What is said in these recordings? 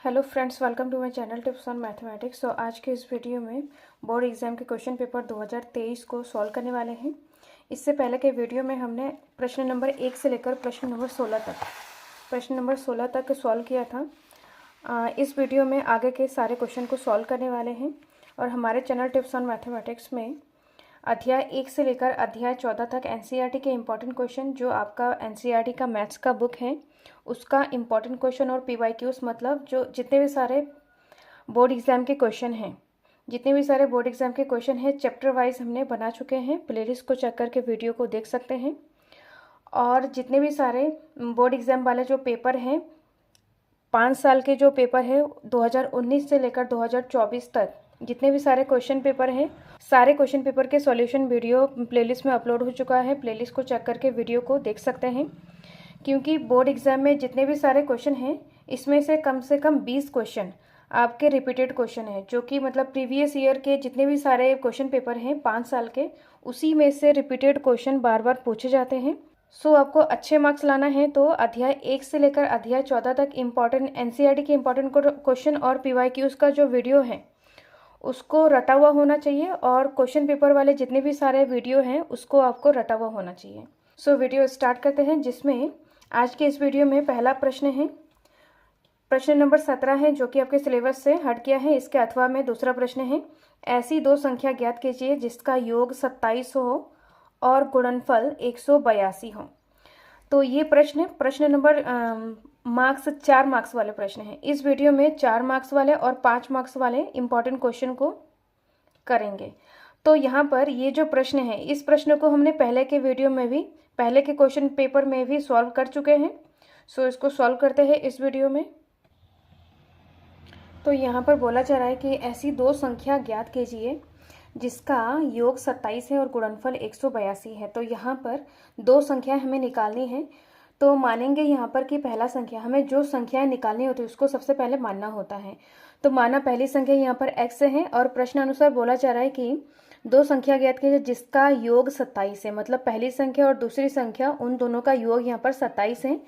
Hello friends, welcome to my channel tips on mathematics. तो आज के इस वीडियो में बोर्ड एग्जाम के क्वेश्चन पेपर 2023 को सॉल्व करने वाले हैं। इससे पहले के वीडियो में हमने प्रश्न नंबर 1 से लेकर प्रश्न नंबर 16 तक सॉल्व किया था। इस वीडियो में आगे के सारे क्वेश्चन को सॉल्व करने वाले हैं और हमारे चैनल टिप्स ऑन मैथमेटिक्स में अध्याय 1 से लेकर अध्याय 14 तक एनसीईआरटी के इम्पॉर्टेंट क्वेश्चन, जो आपका एनसीईआरटी का मैथ्स का बुक है उसका इम्पॉर्टेंट क्वेश्चन और पीवाईक्यूज, मतलब जो जितने भी सारे बोर्ड एग्जाम के क्वेश्चन हैं चैप्टर वाइज हमने बना चुके हैं। प्लेलिस्ट को चेक करके वीडियो को देख सकते हैं। और जितने भी सारे बोर्ड एग्जाम वाले जो पेपर हैं, 5 साल के जो पेपर है 2019 से लेकर 2024 तक जितने भी सारे क्वेश्चन पेपर हैं, सारे क्वेश्चन पेपर के सॉल्यूशन वीडियो प्लेलिस्ट में अपलोड हो चुका है। प्लेलिस्ट को चेक करके वीडियो को देख सकते हैं। क्योंकि बोर्ड एग्जाम में जितने भी सारे क्वेश्चन हैं, इसमें से कम 20 क्वेश्चन आपके रिपीटेड क्वेश्चन है, जो कि मतलब प्रीवियस ईयर के जितने भी सारे क्वेश्चन पेपर हैं 5 साल के, उसी में से रिपीटेड क्वेश्चन बार बार पूछे जाते हैं। सो आपको अच्छे मार्क्स लाना है तो अध्याय 1 से लेकर अध्याय 14 तक इम्पॉर्टेंट एनसीईआरटी के इम्पॉर्टेंट क्वेश्चन और पीवाईक्यूज का जो वीडियो है उसको रटा हुआ होना चाहिए, और क्वेश्चन पेपर वाले जितने भी सारे वीडियो हैं उसको आपको रटा हुआ होना चाहिए। सो वीडियो स्टार्ट करते हैं, जिसमें आज के इस वीडियो में पहला प्रश्न है, प्रश्न नंबर 17 है, जो कि आपके सिलेबस से हट गया है। इसके अथवा में दूसरा प्रश्न है, ऐसी दो संख्या ज्ञात कीजिए जिसका योग 27 हो और गुणनफल 182 हो। तो ये प्रश्न नंबर मार्क्स 4 मार्क्स वाले प्रश्न हैं। इस वीडियो में 4 मार्क्स वाले और 5 मार्क्स वाले इंपॉर्टेंट क्वेश्चन को करेंगे। तो यहाँ पर ये जो प्रश्न है, इस प्रश्न को हमने पहले के वीडियो में भी, पहले के क्वेश्चन पेपर में भी सॉल्व कर चुके हैं। सो इसको सॉल्व करते हैं इस वीडियो में। तो यहाँ पर बोला जा रहा है कि ऐसी दो संख्या ज्ञात कीजिए जिसका योग 27 है और गुणनफल 182 है। तो यहाँ पर दो संख्या हमें निकालनी है। तो मानेंगे यहाँ पर कि पहला संख्या, हमें जो संख्याएं निकालनी होती है उसको सबसे पहले मानना होता है। तो माना पहली संख्या यहाँ पर x है, और प्रश्न अनुसार बोला जा रहा है कि दो संख्या ज्ञात कीजिए जिसका योग 27 है, मतलब पहली संख्या और दूसरी संख्या उन दोनों का योग यहाँ पर 27 है।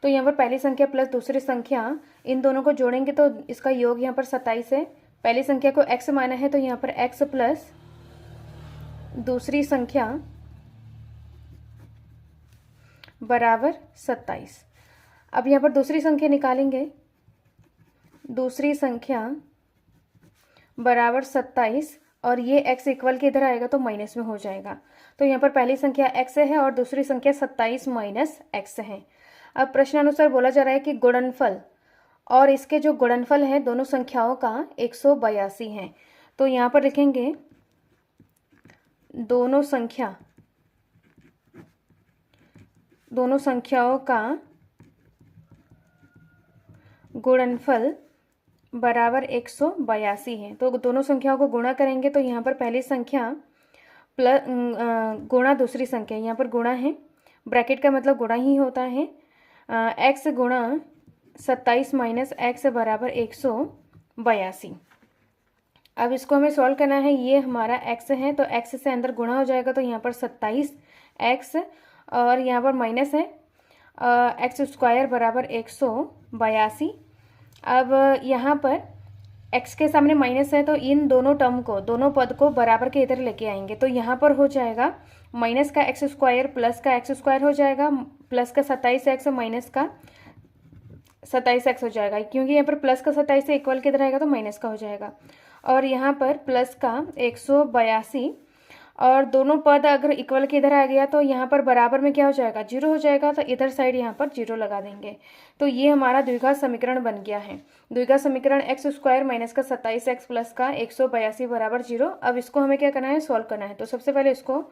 तो यहाँ पर पहली संख्या प्लस दूसरी संख्या, इन दोनों को जोड़ेंगे तो इसका योग यहाँ पर 27 है। पहली संख्या को x माना है तो यहाँ पर x प्लस दूसरी संख्या बराबर 27। अब यहाँ पर दूसरी संख्या निकालेंगे, दूसरी संख्या बराबर 27, और ये x इक्वल के इधर आएगा तो माइनस में हो जाएगा। तो यहाँ पर पहली संख्या x है और दूसरी संख्या 27 माइनस x है। अब प्रश्नानुसार बोला जा रहा है कि गुणनफल, और इसके जो गुणनफल है दोनों संख्याओं का 182 है। तो यहाँ पर लिखेंगे दोनों संख्याओं का गुणनफल बराबर 182 है। तो दोनों संख्याओं को गुणा करेंगे तो यहाँ पर पहली संख्या प्लस गुणा दूसरी संख्या, यहाँ पर गुणा है, ब्रैकेट का मतलब गुणा ही होता है। x गुणा 27 माइनस x बराबर 182। अब इसको हमें सॉल्व करना है। ये हमारा x है तो x से अंदर गुणा हो जाएगा, तो यहाँ पर 27x और यहाँ पर माइनस है x स्क्वायर बराबर 182। अब यहाँ पर x के सामने माइनस है तो इन दोनों टर्म को, दोनों पद को बराबर के इधर लेके आएंगे। तो यहाँ पर हो जाएगा माइनस का x स्क्वायर प्लस का x स्क्वायर हो जाएगा, प्लस का 27x माइनस का 27x हो जाएगा, क्योंकि यहाँ पर प्लस का 27 से इक्वल के इधर आएगा तो माइनस का हो जाएगा। और यहाँ पर प्लस का 182, और दोनों पद अगर इक्वल के इधर आ गया तो यहाँ पर बराबर में क्या हो जाएगा, 0 हो जाएगा। तो इधर साइड यहाँ पर 0 लगा देंगे। तो ये हमारा द्विघात समीकरण बन गया है। द्विघात समीकरण x स्क्वायर माइनस का 27x प्लस का 182 बराबर 0। अब इसको हमें क्या करना है, सॉल्व करना है। तो सबसे पहले इसको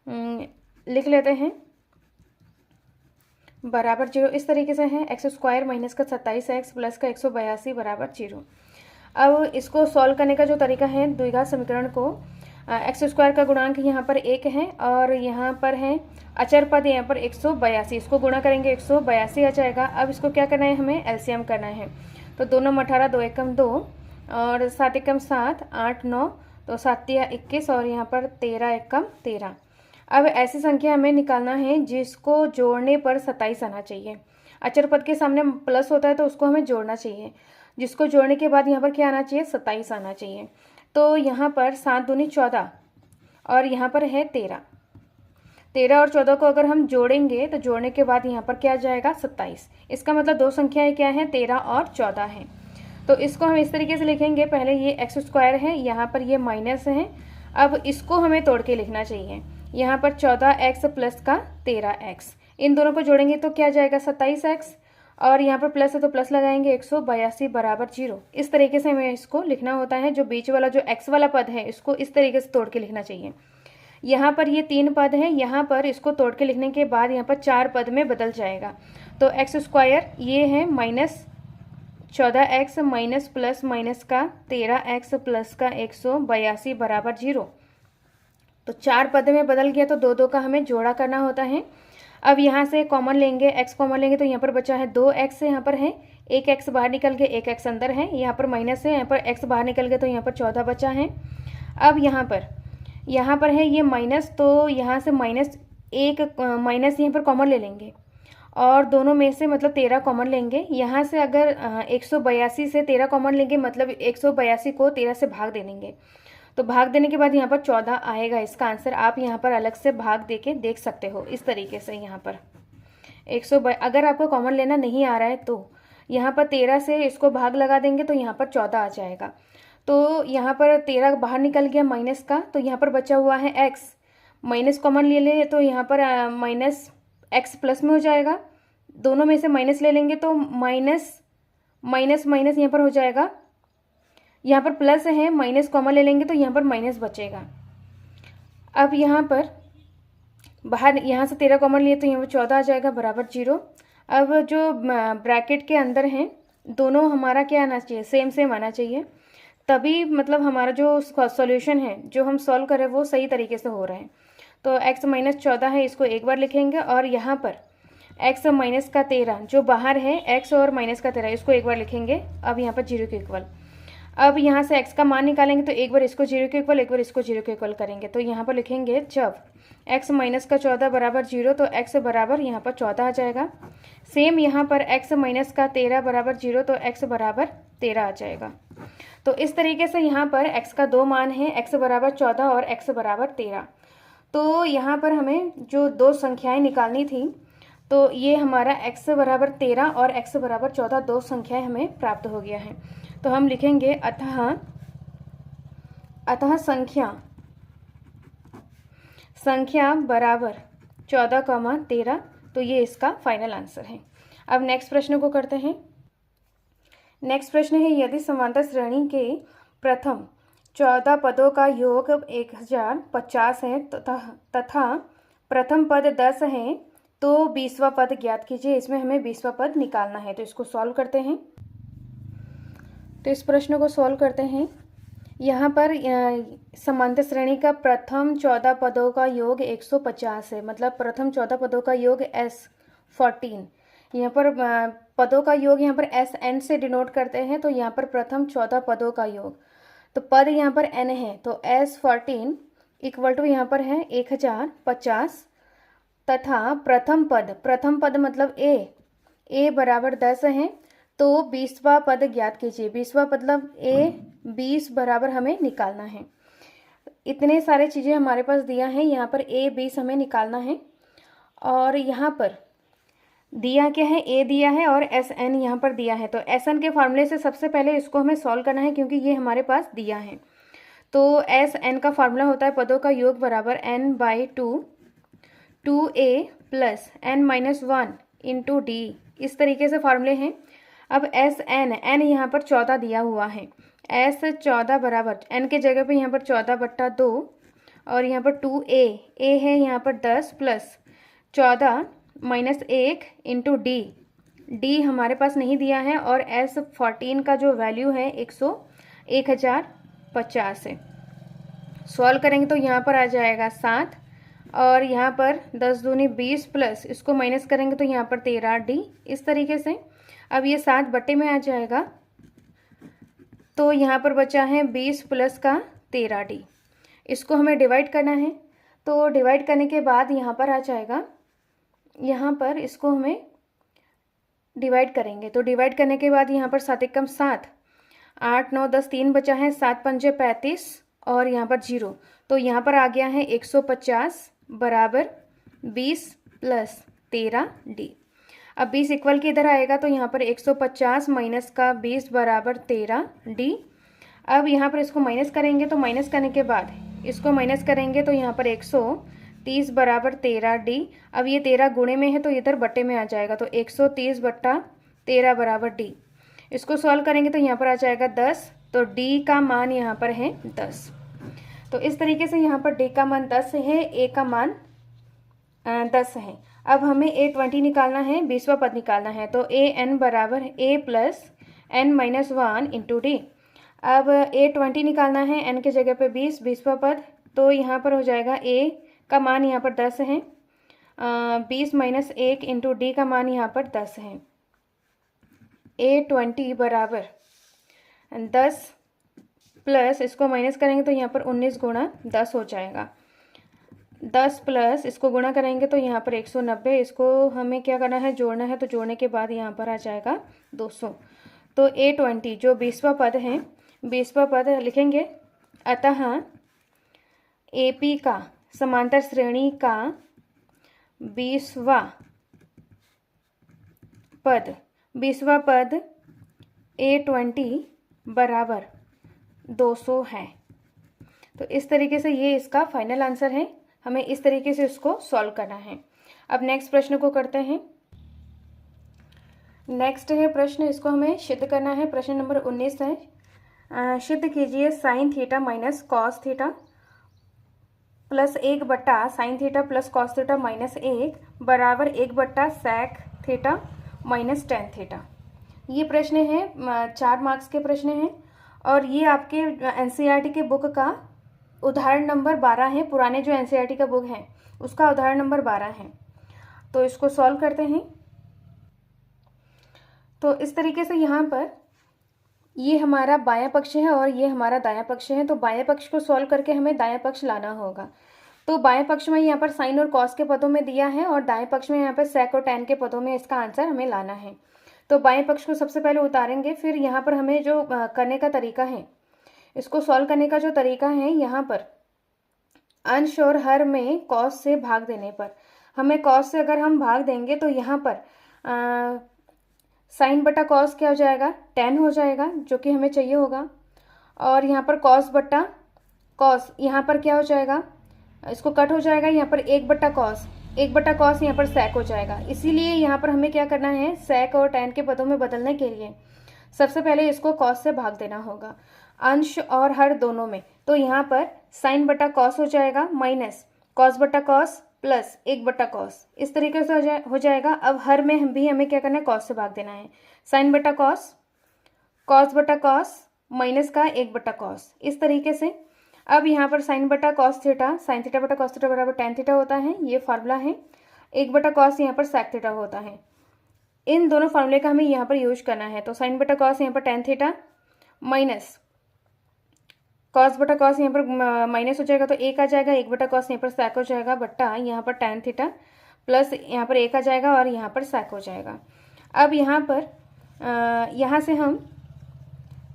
लिख लेते हैं, बराबर 0 इस तरीके से है, x स्क्वायर माइनस का 27x प्लस का 182 बराबर 0। अब इसको सॉल्व करने का जो तरीका है, द्विघात समीकरण को, एक्स स्क्वायर का गुणांक यहाँ पर 1 है और यहाँ पर है अचर पद यहाँ पर 182, इसको गुणा करेंगे 182 आ जाएगा। अब इसको क्या करना है, हमें एलसीएम करना है। तो 2 9 18, 2 एकम 2 और 7 एकम 7, 8 9, तो 7 तिया 21 और यहाँ पर 13 एकम 13। अब ऐसी संख्या हमें निकालना है जिसको जोड़ने पर 27 आना चाहिए। अचर पद के सामने प्लस होता है तो उसको हमें जोड़ना चाहिए। जिसको जोड़ने के बाद यहाँ पर क्या आना चाहिए, 27 आना चाहिए। तो यहाँ पर 7 दूनी 14 और यहाँ पर है 13। 13 और 14 को अगर हम जोड़ेंगे तो जोड़ने के बाद यहाँ पर क्या आ जाएगा, 27। इसका मतलब दो संख्याएं क्या हैं, 13 और 14 हैं। तो इसको हम इस तरीके से लिखेंगे, पहले ये एक्स स्क्वायर है, यहाँ पर ये माइनस है। अब इसको हमें तोड़ के लिखना चाहिए। यहाँ पर 14x प्लस का 13x, इन दोनों को जोड़ेंगे तो क्या जाएगा, 27x, और यहाँ पर प्लस है तो प्लस लगाएंगे, 182 बराबर 0। इस तरीके से हमें इसको लिखना होता है। जो बीच वाला जो x वाला पद है इसको इस तरीके से तोड़ के लिखना चाहिए। यहाँ पर ये 3 पद है, यहाँ पर इसको तोड़ के लिखने के बाद यहाँ पर 4 पद में बदल जाएगा। तो एक्स स्क्वायर ये है minus 14x minus plus minus का 13x प्लस का 182 बराबर 0। तो 4 पद में बदल गया, तो दो दो का हमें जोड़ा करना होता है। अब यहाँ से कॉमन लेंगे, x कॉमन लेंगे तो यहाँ पर बचा है 2x, यहाँ पर है 1x बाहर निकल के 1x अंदर है, यहाँ पर माइनस है, यहाँ पर x बाहर निकल गया तो यहाँ पर 14 बचा है। अब यहाँ पर है ये माइनस, तो यहाँ से माइनस यहाँ पर कॉमन ले लेंगे और दोनों में से मतलब 13 कॉमन लेंगे। यहाँ से अगर 182 से 13 कॉमन लेंगे मतलब 182 को 13 से भाग दे देंगे। तो भाग देने के बाद यहाँ पर 14 आएगा इसका आंसर। आप यहाँ पर अलग से भाग दे के देख सकते हो इस तरीके से। यहाँ पर अगर आपको कॉमन लेना नहीं आ रहा है तो यहाँ पर 13 से इसको भाग लगा देंगे तो यहाँ पर 14 आ जाएगा। तो यहाँ पर 13 बाहर निकल गया माइनस का, तो यहाँ पर बचा हुआ है x, माइनस कॉमन ले ले तो यहाँ पर माइनस x प्लस में हो जाएगा। दोनों में से माइनस ले लेंगे तो माइनस माइनस माइनस यहाँ पर हो जाएगा। यहाँ पर प्लस है, माइनस कॉमन ले लेंगे तो यहाँ पर माइनस बचेगा। अब यहाँ पर बाहर यहाँ से 13 कॉमन लिए तो यहाँ पर 14 आ जाएगा बराबर 0। अब जो ब्रैकेट के अंदर हैं दोनों हमारा क्या आना चाहिए, सेम सेम आना चाहिए, तभी मतलब हमारा जो सॉल्यूशन है जो हम सॉल्व करें वो सही तरीके से हो रहा है। तो x माइनस 14 है, इसको एक बार लिखेंगे, और यहाँ पर x माइनस का 13 जो बाहर है, x और माइनस का 13 इसको एक बार लिखेंगे। अब यहाँ पर 0 के इक्वल। अब यहाँ से x का मान निकालेंगे तो एक बार इसको 0 के इक्वल, एक बार इसको 0 के इक्वल करेंगे। तो यहाँ पर लिखेंगे जब x माइनस का 14 बराबर 0 तो x बराबर यहाँ पर 14 आ जाएगा। सेम यहाँ पर x माइनस का 13 बराबर 0 तो x बराबर 13 आ जाएगा। तो इस तरीके से यहाँ पर x का दो मान है, x बराबर 14 और x बराबर 13। तो यहाँ पर हमें जो दो संख्याएं निकालनी थी, तो ये हमारा x बराबर 13 और x बराबर 14 दो संख्याएं हमें प्राप्त हो गया है। तो हम लिखेंगे अतः संख्या बराबर 14, 13। तो ये इसका फाइनल आंसर है। अब नेक्स्ट प्रश्न को करते हैं। नेक्स्ट प्रश्न है, यदि समांतर श्रेणी के प्रथम 14 पदों का योग 1050 है तथा प्रथम पद 10 है तो 20वां पद ज्ञात कीजिए। इसमें हमें 20वां पद निकालना है, तो इसको सॉल्व करते हैं। तो इस प्रश्न को सॉल्व करते हैं। यहाँ पर समांतर श्रेणी का प्रथम 14 पदों का योग 150 है, मतलब प्रथम 14 पदों का योग S14। यहाँ पर पदों का योग यहाँ पर SN से डिनोट करते हैं, तो यहाँ पर प्रथम 14 पदों का योग, तो पद यहाँ पर N है, तो S14 इक्वल टू यहाँ पर है 1050 तथा प्रथम पद मतलब A बराबर 10 है, तो 20वां पद ज्ञात कीजिए। 20वां मतलब A 20 बराबर हमें निकालना है। इतने सारे चीज़ें हमारे पास दिया है, यहाँ पर A 20 हमें निकालना है। और यहाँ पर दिया क्या है, A दिया है और SN यहाँ पर दिया है। तो SN के फॉर्मूले से सबसे पहले इसको हमें सॉल्व करना है क्योंकि ये हमारे पास दिया है। तो SN का फॉर्मूला होता है पदों का योग बराबर N/2 2A plus N-1 into D। इस तरीके से फॉर्मूले हैं। अब N यहाँ पर 14 दिया हुआ है, S14 बराबर N के जगह पे यहाँ पर 14/2 और यहाँ पर 2A है यहाँ पर 10 प्लस 14 माइनस 1 इंटू D हमारे पास नहीं दिया है, और S14 का जो वैल्यू है 1050 है। सॉल्व करेंगे तो यहाँ पर आ जाएगा 7 और यहाँ पर 10 दूनी 20 प्लस इसको माइनस करेंगे तो यहाँ पर 13D। इस तरीके से अब ये 7 बटे में आ जाएगा, तो यहाँ पर बचा है 20 प्लस का 13D। इसको हमें डिवाइड करना है, तो डिवाइड करने के बाद यहाँ पर आ जाएगा, यहाँ पर इसको हमें डिवाइड करेंगे। तो डिवाइड करने के बाद यहाँ पर 7 एकम 7, 8 9 10 3 बचा है, 7 पंजे 35 और यहाँ पर 0। तो यहाँ पर आ गया है 150 बराबर 20 प्लस 13D। अब 20 इक्वल के इधर आएगा तो यहाँ पर 150 माइनस का 20 बराबर 13D। अब यहाँ पर इसको माइनस करेंगे तो माइनस करने के बाद इसको माइनस करेंगे तो यहाँ पर 130 बराबर 13D। अब ये 13 गुणे में है तो इधर बट्टे में आ जाएगा, तो 130 बट्टा 13 बराबर D। इसको सॉल्व करेंगे तो यहाँ पर आ जाएगा 10, तो D का मान यहाँ पर है 10। तो इस तरीके से यहाँ पर D का मान 10 है, A का मान 10 है। अब हमें A20 निकालना है, 20वां पद निकालना है। तो AN बराबर A plus N minus 1 into D। अब A20 निकालना है, N के जगह पे 20, 20वां पद। तो यहाँ पर हो जाएगा A का मान यहाँ पर 10 है, 20 माइनस 1 इंटू D का मान यहाँ पर 10 है। A20 बराबर 10 प्लस इसको माइनस करेंगे तो यहाँ पर 19 गुणा 10 हो जाएगा। 10 प्लस इसको गुणा करेंगे तो यहाँ पर 190, इसको हमें क्या करना है, जोड़ना है। तो जोड़ने के बाद यहाँ पर आ जाएगा 200। तो A20 जो 20वां पद है, 20वां पद लिखेंगे। अतः AP का समांतर श्रेणी का 20वां पद A20 बराबर 200 है। तो इस तरीके से ये इसका फाइनल आंसर है। हमें इस तरीके से इसको सॉल्व करना है। अब नेक्स्ट प्रश्न को करते हैं। नेक्स्ट है प्रश्न, इसको हमें सिद्ध करना है। प्रश्न नंबर 19 है, सिद्ध कीजिए sine theta minus cos theta plus 1 बट्टा sine theta plus cos theta minus 1 बराबर 1 बट्टा sec theta minus tan theta. ये प्रश्न है, 4 मार्क्स के प्रश्न हैं और ये आपके एनसीईआरटी के बुक का उदाहरण नंबर 12 है। पुराने जो एनसीईआरटी का बुक है उसका उदाहरण नंबर 12 है। तो इसको सॉल्व करते हैं। तो इस तरीके से यहाँ पर ये हमारा बायां पक्ष है और ये हमारा दायां पक्ष है। तो बायां पक्ष को सॉल्व करके हमें दायां पक्ष लाना होगा। तो बाएं पक्ष में यहाँ पर साइन और कॉस के पदों में दिया है और दाएं पक्ष में यहाँ पर सेक और टैन के पदों में इसका आंसर हमें लाना है। तो बाएं पक्ष को सबसे पहले उतारेंगे, फिर यहाँ पर हमें जो करने का तरीका है, इसको सॉल्व करने का जो तरीका है, यहाँ पर अंश और हर में कॉस से भाग देने पर, हमें कॉस से अगर हम भाग देंगे तो यहाँ पर साइन बटा कॉस क्या हो जाएगा, टेन हो जाएगा, जो कि हमें चाहिए होगा। और यहाँ पर कॉस बट्टा कॉस यहाँ पर क्या हो जाएगा, इसको कट हो जाएगा। यहाँ पर 1 बट्टा कॉस यहाँ पर सेक हो जाएगा। इसीलिए यहाँ पर हमें क्या करना है, सेक और टेन के पदों में बदलने के लिए सबसे पहले इसको कॉस से भाग देना होगा, अंश और हर दोनों में। तो यहाँ पर साइन बटा कॉस हो जाएगा माइनस कॉस बटा कॉस प्लस 1 बटा कॉस, इस तरीके से हो जाएगा। अब हर में हम भी हमें क्या करना है, कॉस से भाग देना है। साइन बटा कॉस, कॉस बटा कॉस माइनस का 1 बटा कॉस, इस तरीके से। अब यहाँ पर साइन बटा कॉस थीटा, साइन थीटा बटा कॉस थीटा बराबर टेन थीटा होता है, ये फार्मूला है। 1 बटा कॉस यहाँ पर सेक थीटा होता है। इन दोनों फार्मूले का हमें यहाँ पर यूज करना है। तो साइन बटा कॉस यहाँ पर टेन थीटा माइनस कॉस बटा कॉस यहाँ पर माइनस हो जाएगा तो 1 आ जाएगा, 1 बटा कॉस यहाँ पर सेक हो जाएगा बट्टा यहाँ पर टेन थीटा प्लस यहाँ पर 1 आ जाएगा और यहाँ पर सेक हो जाएगा। अब यहाँ पर यहाँ से हम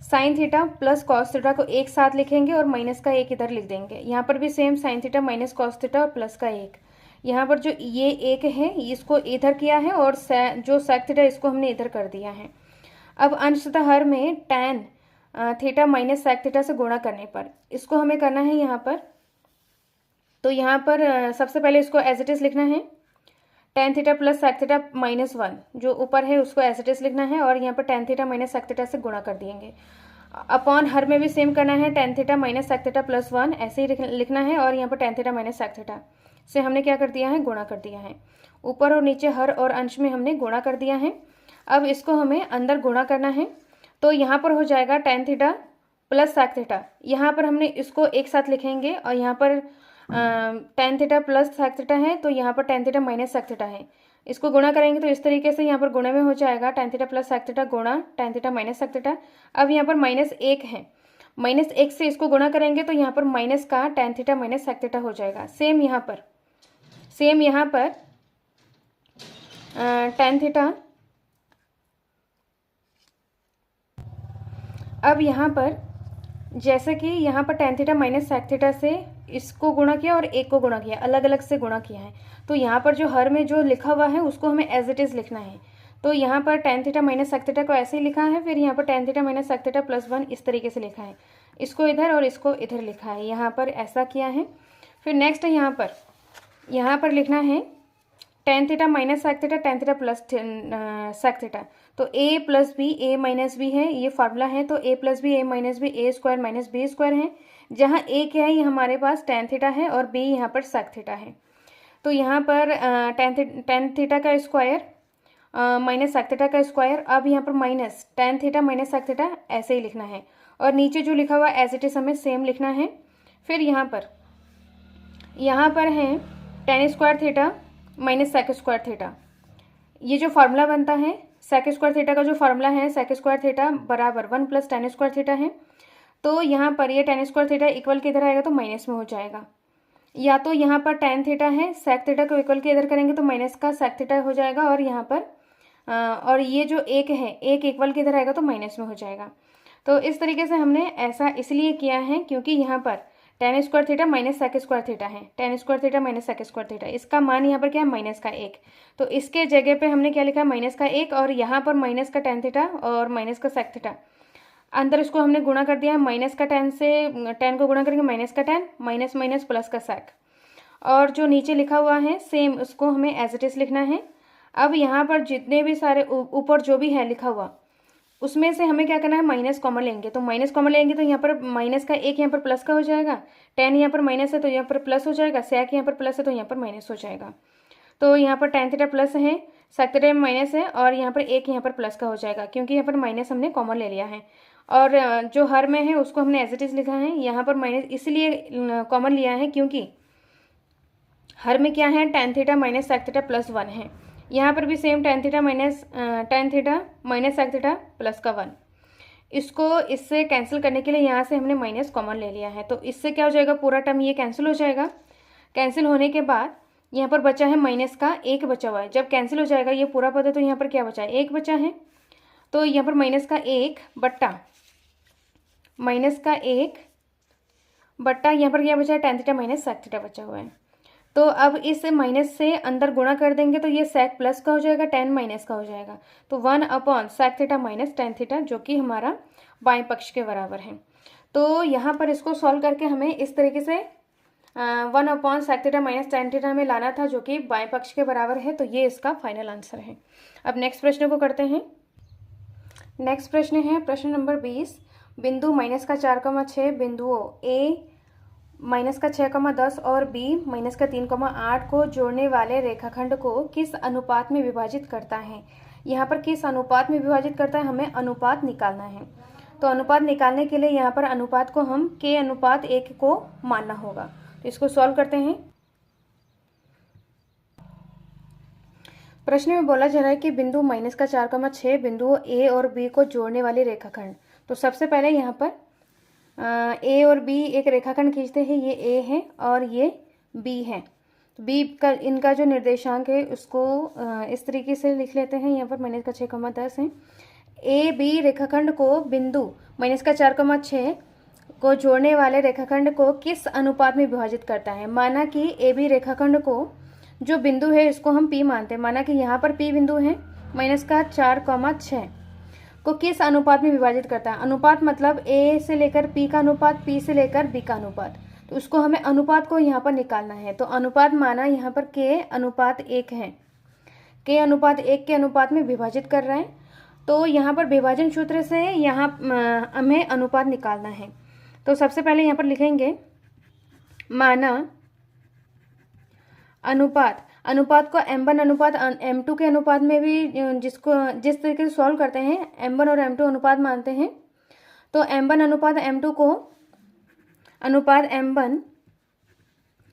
sign theta plus cos theta को एक साथ लिखेंगे और माइनस का 1 इधर लिख देंगे। यहाँ पर भी same sign theta minus cos theta और प्लस का 1। यहाँ पर जो ये 1 है इसको इधर किया है और जो सेक थीटा इसको हमने इधर कर दिया है। अब अंश तथा हर में tan theta minus sec theta से गुणा करने पर इसको हमें करना है यहाँ पर। तो यहाँ पर सबसे पहले इसको एज इट इज लिखना है, tan theta plus sec theta minus 1 जो ऊपर है उसको एज इट इज लिखना है और यहाँ पर tan theta minus sec theta से गुणा कर देंगे। अपॉन हर में भी सेम करना है, tan theta minus sec theta plus 1 ऐसे ही लिखना है और यहाँ पर tan theta minus sec theta से हमने क्या कर दिया है, गुणा कर दिया है। ऊपर और नीचे हर और अंश में हमने गुणा कर दिया है। अब इसको हमें अंदर गुणा करना है। तो यहाँ पर हो जाएगा tan theta plus sec theta, यहाँ पर हमने इसको एक साथ लिखेंगे और यहाँ पर tan theta plus sec theta है तो यहाँ पर tan theta minus sec theta है। इसको गुणा करेंगे तो इस तरीके से यहाँ पर गुणा में हो जाएगा tan theta plus sec theta गुणा tan theta minus sec theta. अब यहाँ पर -1 है, -1 से इसको गुणा करेंगे तो यहाँ पर माइनस का tan theta minus sec theta हो जाएगा। सेम यहाँ पर टेन थीटा अब यहाँ पर जैसे कि यहाँ पर tan theta minus sec theta से इसको गुणा किया और एक को गुणा किया, अलग अलग से गुणा किया है। तो यहाँ पर जो हर में जो लिखा हुआ है उसको हमें एज इट इज़ लिखना है। तो यहाँ पर tan theta minus sec theta को ऐसे ही लिखा है, फिर यहाँ पर tan theta minus sec theta plus 1 इस तरीके से लिखा है, इसको इधर और इसको इधर लिखा है, यहाँ पर ऐसा किया है। फिर नेक्स्ट यहाँ पर लिखना है tan theta minus sec theta tan theta plus sec theta. तो a plus b a minus b है, ये फार्मूला है। तो a plus b a minus b a square minus b square है, जहाँ a क्या है, ये हमारे पास tan थीटा है और b यहाँ पर sec थीटा है। तो यहाँ पर tan थीटा का स्क्वायर माइनस sec थीटा का स्क्वायर, अब यहाँ पर minus tan theta minus sec theta ऐसे ही लिखना है, और नीचे जो लिखा हुआ एज इट इज हमें सेम लिखना है। फिर यहाँ पर है tan square theta minus sec square theta, ये जो फार्मूला बनता है sec स्क्वायर थीटा का, जो फार्मूला है sec स्क्वायर थीटा बराबर 1 प्लस tan स्क्वायर थीटा है। तो यहाँ पर ये tan स्क्वायर थीटा इक्वल के इधर आएगा तो माइनस में हो जाएगा, या तो यहाँ पर tan थीटा है sec थीटा को इक्वल के इधर करेंगे तो माइनस का sec थीटा हो जाएगा, और यहाँ पर और ये जो एक है एक इक्वल के इधर आएगा तो माइनस में हो जाएगा। तो इस तरीके से हमने ऐसा इसलिए किया है क्योंकि यहाँ पर tan square theta minus sec square theta है, tan square theta minus sec square theta, इसका मान यहाँ पर क्या है, माइनस का 1। तो इसके जगह पे हमने क्या लिखा है, माइनस का 1, और यहाँ पर माइनस का tan थीटा और माइनस का sec थीटा, अंदर इसको हमने गुणा कर दिया है। माइनस का tan से tan को गुणा करेंगे माइनस का tan, माइनस माइनस प्लस का sec, और जो नीचे लिखा हुआ है सेम उसको हमें एज इट इज लिखना है। अब यहाँ पर जितने भी सारे ऊपर जो भी है लिखा हुआ उसमें से हमें क्या करना है, माइनस कॉमन लेंगे। तो माइनस कॉमन लेंगे तो यहाँ पर माइनस का 1 यहाँ पर प्लस का हो जाएगा, tan यहाँ पर माइनस है तो यहाँ पर प्लस हो जाएगा, sec यहाँ पर प्लस है तो यहाँ पर माइनस हो जाएगा। तो यहाँ पर tan थीटा प्लस है, sec थीटा माइनस है, और यहाँ पर 1 यहाँ पर प्लस का हो जाएगा क्योंकि यहाँ पर माइनस हमने कॉमन ले लिया है, और जो हर में है उसको हमने एज इट इज लिखा है। यहाँ पर माइनस इसलिए कॉमन लिया है क्योंकि हर में क्या है, tan theta minus sec theta plus 1 है। यहाँ पर भी same tan theta minus sec theta plus का 1, इसको इससे कैंसिल करने के लिए यहाँ से हमने माइनस कॉमन ले लिया है। तो इससे क्या हो जाएगा, पूरा टर्म ये कैंसिल हो जाएगा। कैंसिल होने के बाद यहाँ पर बचा है माइनस का 1 बचा हुआ है, जब कैंसिल हो जाएगा ये पूरा पद है तो यहाँ पर क्या बचा है, 1 बचा है। तो यहाँ पर माइनस का 1 बट्टा माइनस का 1 बट्टा यहाँ पर क्या बचा है, tan theta minus sec theta बचा हुआ है। तो अब इस माइनस से अंदर गुणा कर देंगे तो ये sec प्लस का हो जाएगा, tan माइनस का हो जाएगा। तो 1 upon sec theta minus tan theta, जो कि हमारा बाएं पक्ष के बराबर है। तो यहाँ पर इसको सॉल्व करके हमें इस तरीके से 1 upon sec theta minus tan theta में लाना था, जो कि बाएं पक्ष के बराबर है। तो ये इसका फाइनल आंसर है। अब नेक्स्ट प्रश्न को करते हैं। नेक्स्ट प्रश्न है प्रश्न नंबर 20। बिंदु माइनस का 4,6 बिंदुओं A माइनस का 6,10 और B माइनस का 3,8 को जोड़ने वाले रेखाखंड को किस अनुपात में विभाजित करता है। यहाँ पर किस अनुपात में विभाजित करता है, हमें अनुपात निकालना है। तो अनुपात निकालने के लिए यहाँ पर अनुपात को हम k अनुपात 1 को मानना होगा। तो इसको सॉल्व करते हैं। प्रश्न में बोला जा रहा है कि बिंदु माइनस का 4,6 बिंदुओं A और B को जोड़ने वाले रेखाखंड। तो सबसे पहले यहाँ पर A और B एक रेखाखंड खींचते हैं, ये A है और ये B है। तो B का इनका जो निर्देशांक है उसको इस तरीके से लिख लेते हैं। यहाँ पर माइनस का 6,10 है। A B रेखाखंड को बिंदु माइनस का 4,6 को जोड़ने वाले रेखाखंड को किस अनुपात में विभाजित करता है। माना कि A B रेखाखंड को जो बिंदु है इसको हम P मानते हैं, माना कि यहाँ पर P बिंदु है, माइनस का 4,6 को किस अनुपात में विभाजित करता है। अनुपात मतलब A से लेकर P का अनुपात, P से लेकर B का अनुपात। तो उसको हमें अनुपात को यहाँ पर निकालना है। तो अनुपात माना यहाँ पर K अनुपात 1 है, K अनुपात 1 के अनुपात में विभाजित कर रहे हैं। तो यहाँ पर विभाजन सूत्र से यहाँ हमें अनुपात निकालना है। तो सबसे पहले यहाँ पर लिखेंगे माना अनुपात को m1 अनुपात m2 के अनुपात में भी जिस तरीके से सॉल्व करते हैं m1 और m2 अनुपात मानते हैं। तो m1 अनुपात m2 को अनुपात m1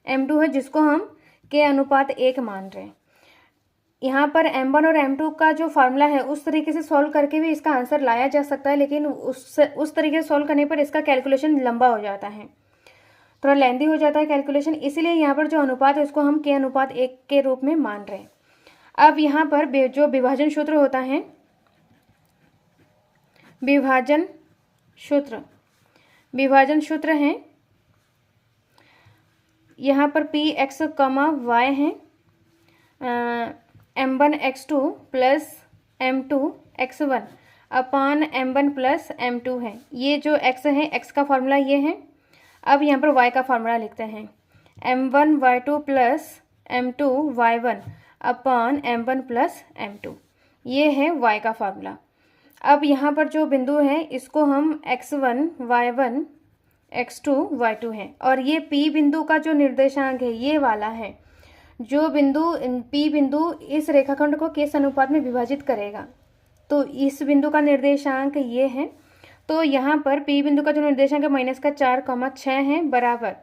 m2 है, जिसको हम k अनुपात 1 मान रहे हैं। यहाँ पर m1 और m2 का जो फार्मूला है उस तरीके से सॉल्व करके भी इसका आंसर लाया जा सकता है, लेकिन उस तरीके से सॉल्व करने पर इसका कैलकुलेशन लंबा हो जाता है, थोड़ा लेंदी हो जाता है कैलकुलेशन। इसीलिए यहाँ पर जो अनुपात है उसको हम k अनुपात 1 के रूप में मान रहे हैं। अब यहाँ पर जो विभाजन सूत्र होता है, विभाजन सूत्र, विभाजन सूत्र है, यहाँ पर पी एक्स कमा वाई है, m1 x2 plus m2 x1 अपान m1 प्लस m2 है। ये जो x है, x का फार्मूला ये है। अब यहाँ पर y का फार्मूला लिखते हैं, m1 y2 plus m2 y1 अपान m1 प्लस m2, ये है y का फार्मूला। अब यहाँ पर जो बिंदु है इसको हम x1 y1 x2 y2 है, और ये P बिंदु का जो निर्देशांक है ये वाला है। जो बिंदु P बिंदु इस रेखाखंड को किस अनुपात में विभाजित करेगा, तो इस बिंदु का निर्देशांक ये है। तो यहाँ पर P बिंदु का जो निर्देशांक है -4,6 है, बराबर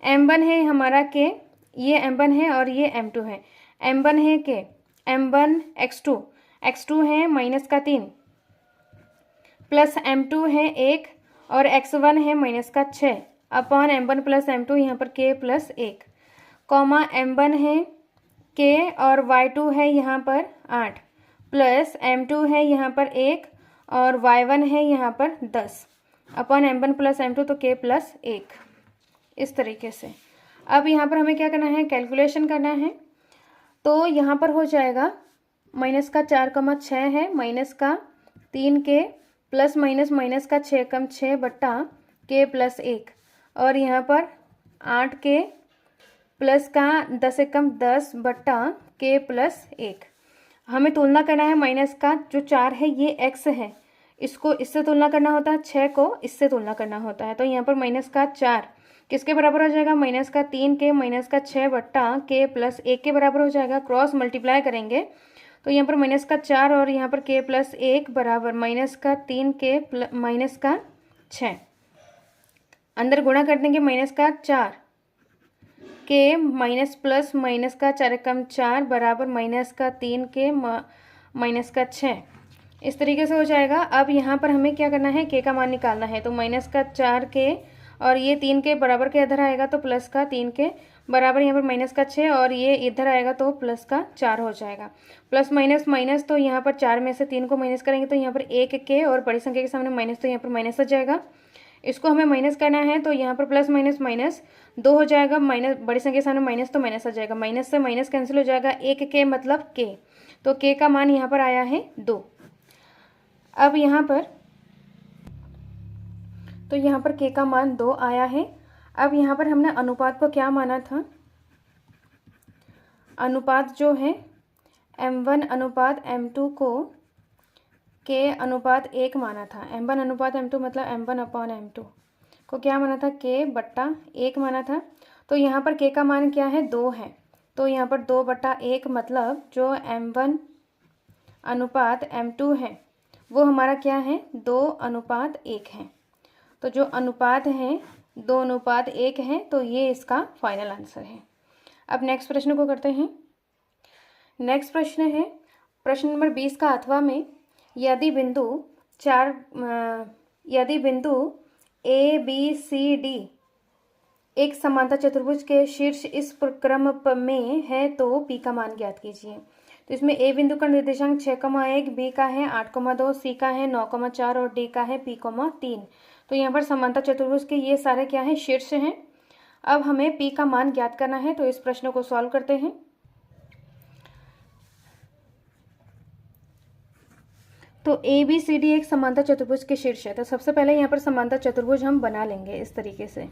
m1 है हमारा के, ये m1 है और ये m2 है। m1 है के m1 x2 है -3 प्लस m2 है 1 और x1 है -6 अपॉन m1 प्लस m2, यहाँ पर k प्लस 1 कॉमा m1 है k और y2 है यहाँ पर 8 प्लस m2 है यहाँ पर 1 और y1 है यहाँ पर 10 अपॉन m1 प्लस m2, तो k प्लस 1, इस तरीके से। अब यहाँ पर हमें क्या करना है, कैलकुलेशन करना है। तो यहाँ पर हो जाएगा -4,6 है, -3k प्लस -6 बट्टा k प्लस 1, और यहाँ पर 8k प्लस का 10 बट्टा k प्लस 1। हमें तुलना करना है, माइनस का जो 4 है ये x है, इसको इससे तुलना करना होता है, 6 को इससे तुलना करना होता है। तो यहाँ पर -4 किसके बराबर हो जाएगा, -3k -6 बट्टा k प्लस 1 के बराबर हो जाएगा। क्रॉस मल्टीप्लाई करेंगे तो यहाँ पर -4 और यहाँ पर k प्लस 1 बराबर -3k -6, अंदर गुणा कर देंगे -4 k माइनस प्लस -4 बराबर -3k -6, इस तरीके से हो जाएगा। अब यहाँ पर हमें क्या करना है, k का मान निकालना है। तो -4k और ये 3k बराबर के इधर आएगा तो प्लस का 3k बराबर यहाँ पर -6 और ये इधर आएगा तो प्लस का 4 हो जाएगा। प्लस माइनस माइनस, तो यहाँ पर 4 में से 3 को माइनस करेंगे तो यहाँ पर 1k और बड़ी संख्या के सामने माइनस, तो यहाँ पर माइनस हो जाएगा। इसको हमें माइनस करना है तो यहाँ पर प्लस माइनस माइनस 2 हो जाएगा, माइनस बड़ी संख्या के सामने माइनस तो माइनस आ जाएगा, माइनस से माइनस कैंसिल हो जाएगा, 1k मतलब k, तो k का मान यहाँ पर आया है 2। अब यहाँ पर तो यहाँ पर k का मान 2 आया है। अब यहाँ पर हमने अनुपात को क्या माना था, अनुपात जो है m1 अनुपात m2 को k अनुपात 1 माना था। m1 अनुपात m2 मतलब m1 अपॉन m2 को क्या माना था, k बट्टा 1 माना था। तो यहाँ पर k का मान क्या है, 2 है, तो यहाँ पर 2 बट्टा 1 मतलब जो m1 अनुपात m2 है वो हमारा क्या है, 2 अनुपात 1 है। तो जो अनुपात है 2 अनुपात 1 है, तो ये इसका फाइनल आंसर है। अब नेक्स्ट प्रश्न को करते हैं। नेक्स्ट प्रश्न है प्रश्न नंबर 20 का अथवा में यदि बिंदु ए बी सी डी एक समांतर चतुर्भुज के शीर्ष इस क्रम में है तो पी का मान ज्ञात कीजिए। तो इसमें ए बिंदु का निर्देशांक 6,1, बी का है 8,2, सी का है 9,4 और डी का है p,3। तो यहाँ पर समांतर चतुर्भुज के ये सारे क्या है, शीर्ष हैं। अब हमें p का मान ज्ञात करना है, तो इस प्रश्न को सॉल्व करते हैं। तो ए बी सी डी एक समांतर चतुर्भुज के शीर्ष है। तो सबसे पहले यहाँ पर समांतर चतुर्भुज हम बना लेंगे इस तरीके से।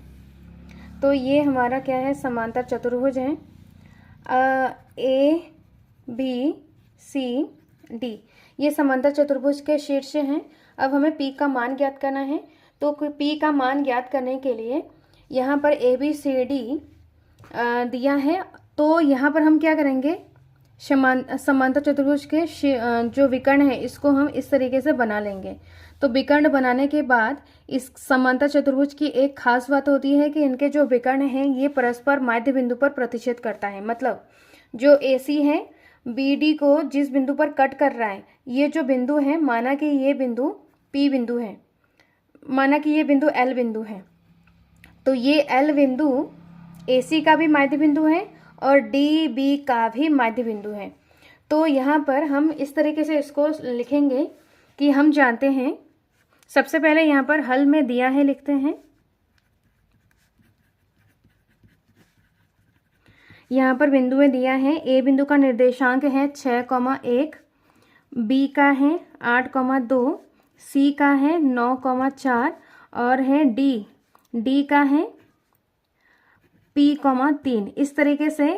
तो ये हमारा क्या है, समांतर चतुर्भुज है, ए बी सी डी, ये समांतर चतुर्भुज के शीर्ष हैं। अब हमें p का मान ज्ञात करना है। तो p का मान ज्ञात करने के लिए यहाँ पर ए बी सी डी दिया है, तो यहाँ पर हम क्या करेंगे, समांतर चतुर्भुज के जो विकर्ण है इसको हम इस तरीके से बना लेंगे। तो विकर्ण बनाने के बाद इस समांतर चतुर्भुज की एक खास बात होती है कि इनके जो विकर्ण हैं ये परस्पर माध्य बिंदु पर प्रतिच्छेद करता है। मतलब जो AC है BD को जिस बिंदु पर कट कर रहा है, ये जो बिंदु है, माना कि ये बिंदु P बिंदु है, माना कि ये बिंदु L बिंदु है, तो ये L बिंदु AC का भी माध्य बिंदु है और DB का भी माध्य बिंदु है। तो यहाँ पर हम इस तरीके से इसको लिखेंगे कि हम जानते हैं सबसे पहले यहाँ पर हल में दिया है लिखते हैं। यहाँ पर बिंदुएं दिया है। ए बिंदु का निर्देशांक है 6,1, बी का है 8,2, सी का है 9,4 और है डी का है P,3। इस तरीके से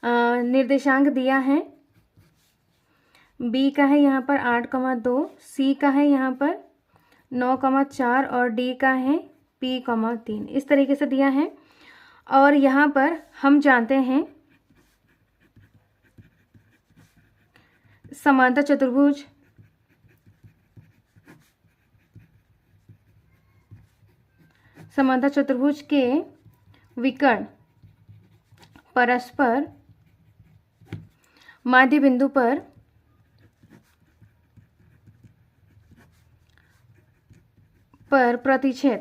निर्देशांक दिया है। बी का है यहाँ पर 8,2, सी का है यहाँ पर 9,4 और डी का है P,3। इस तरीके से दिया है। और यहाँ पर हम जानते हैं समांतर चतुर्भुज के विकर्ण परस्पर माध्य बिंदु पर प्रतिच्छेद,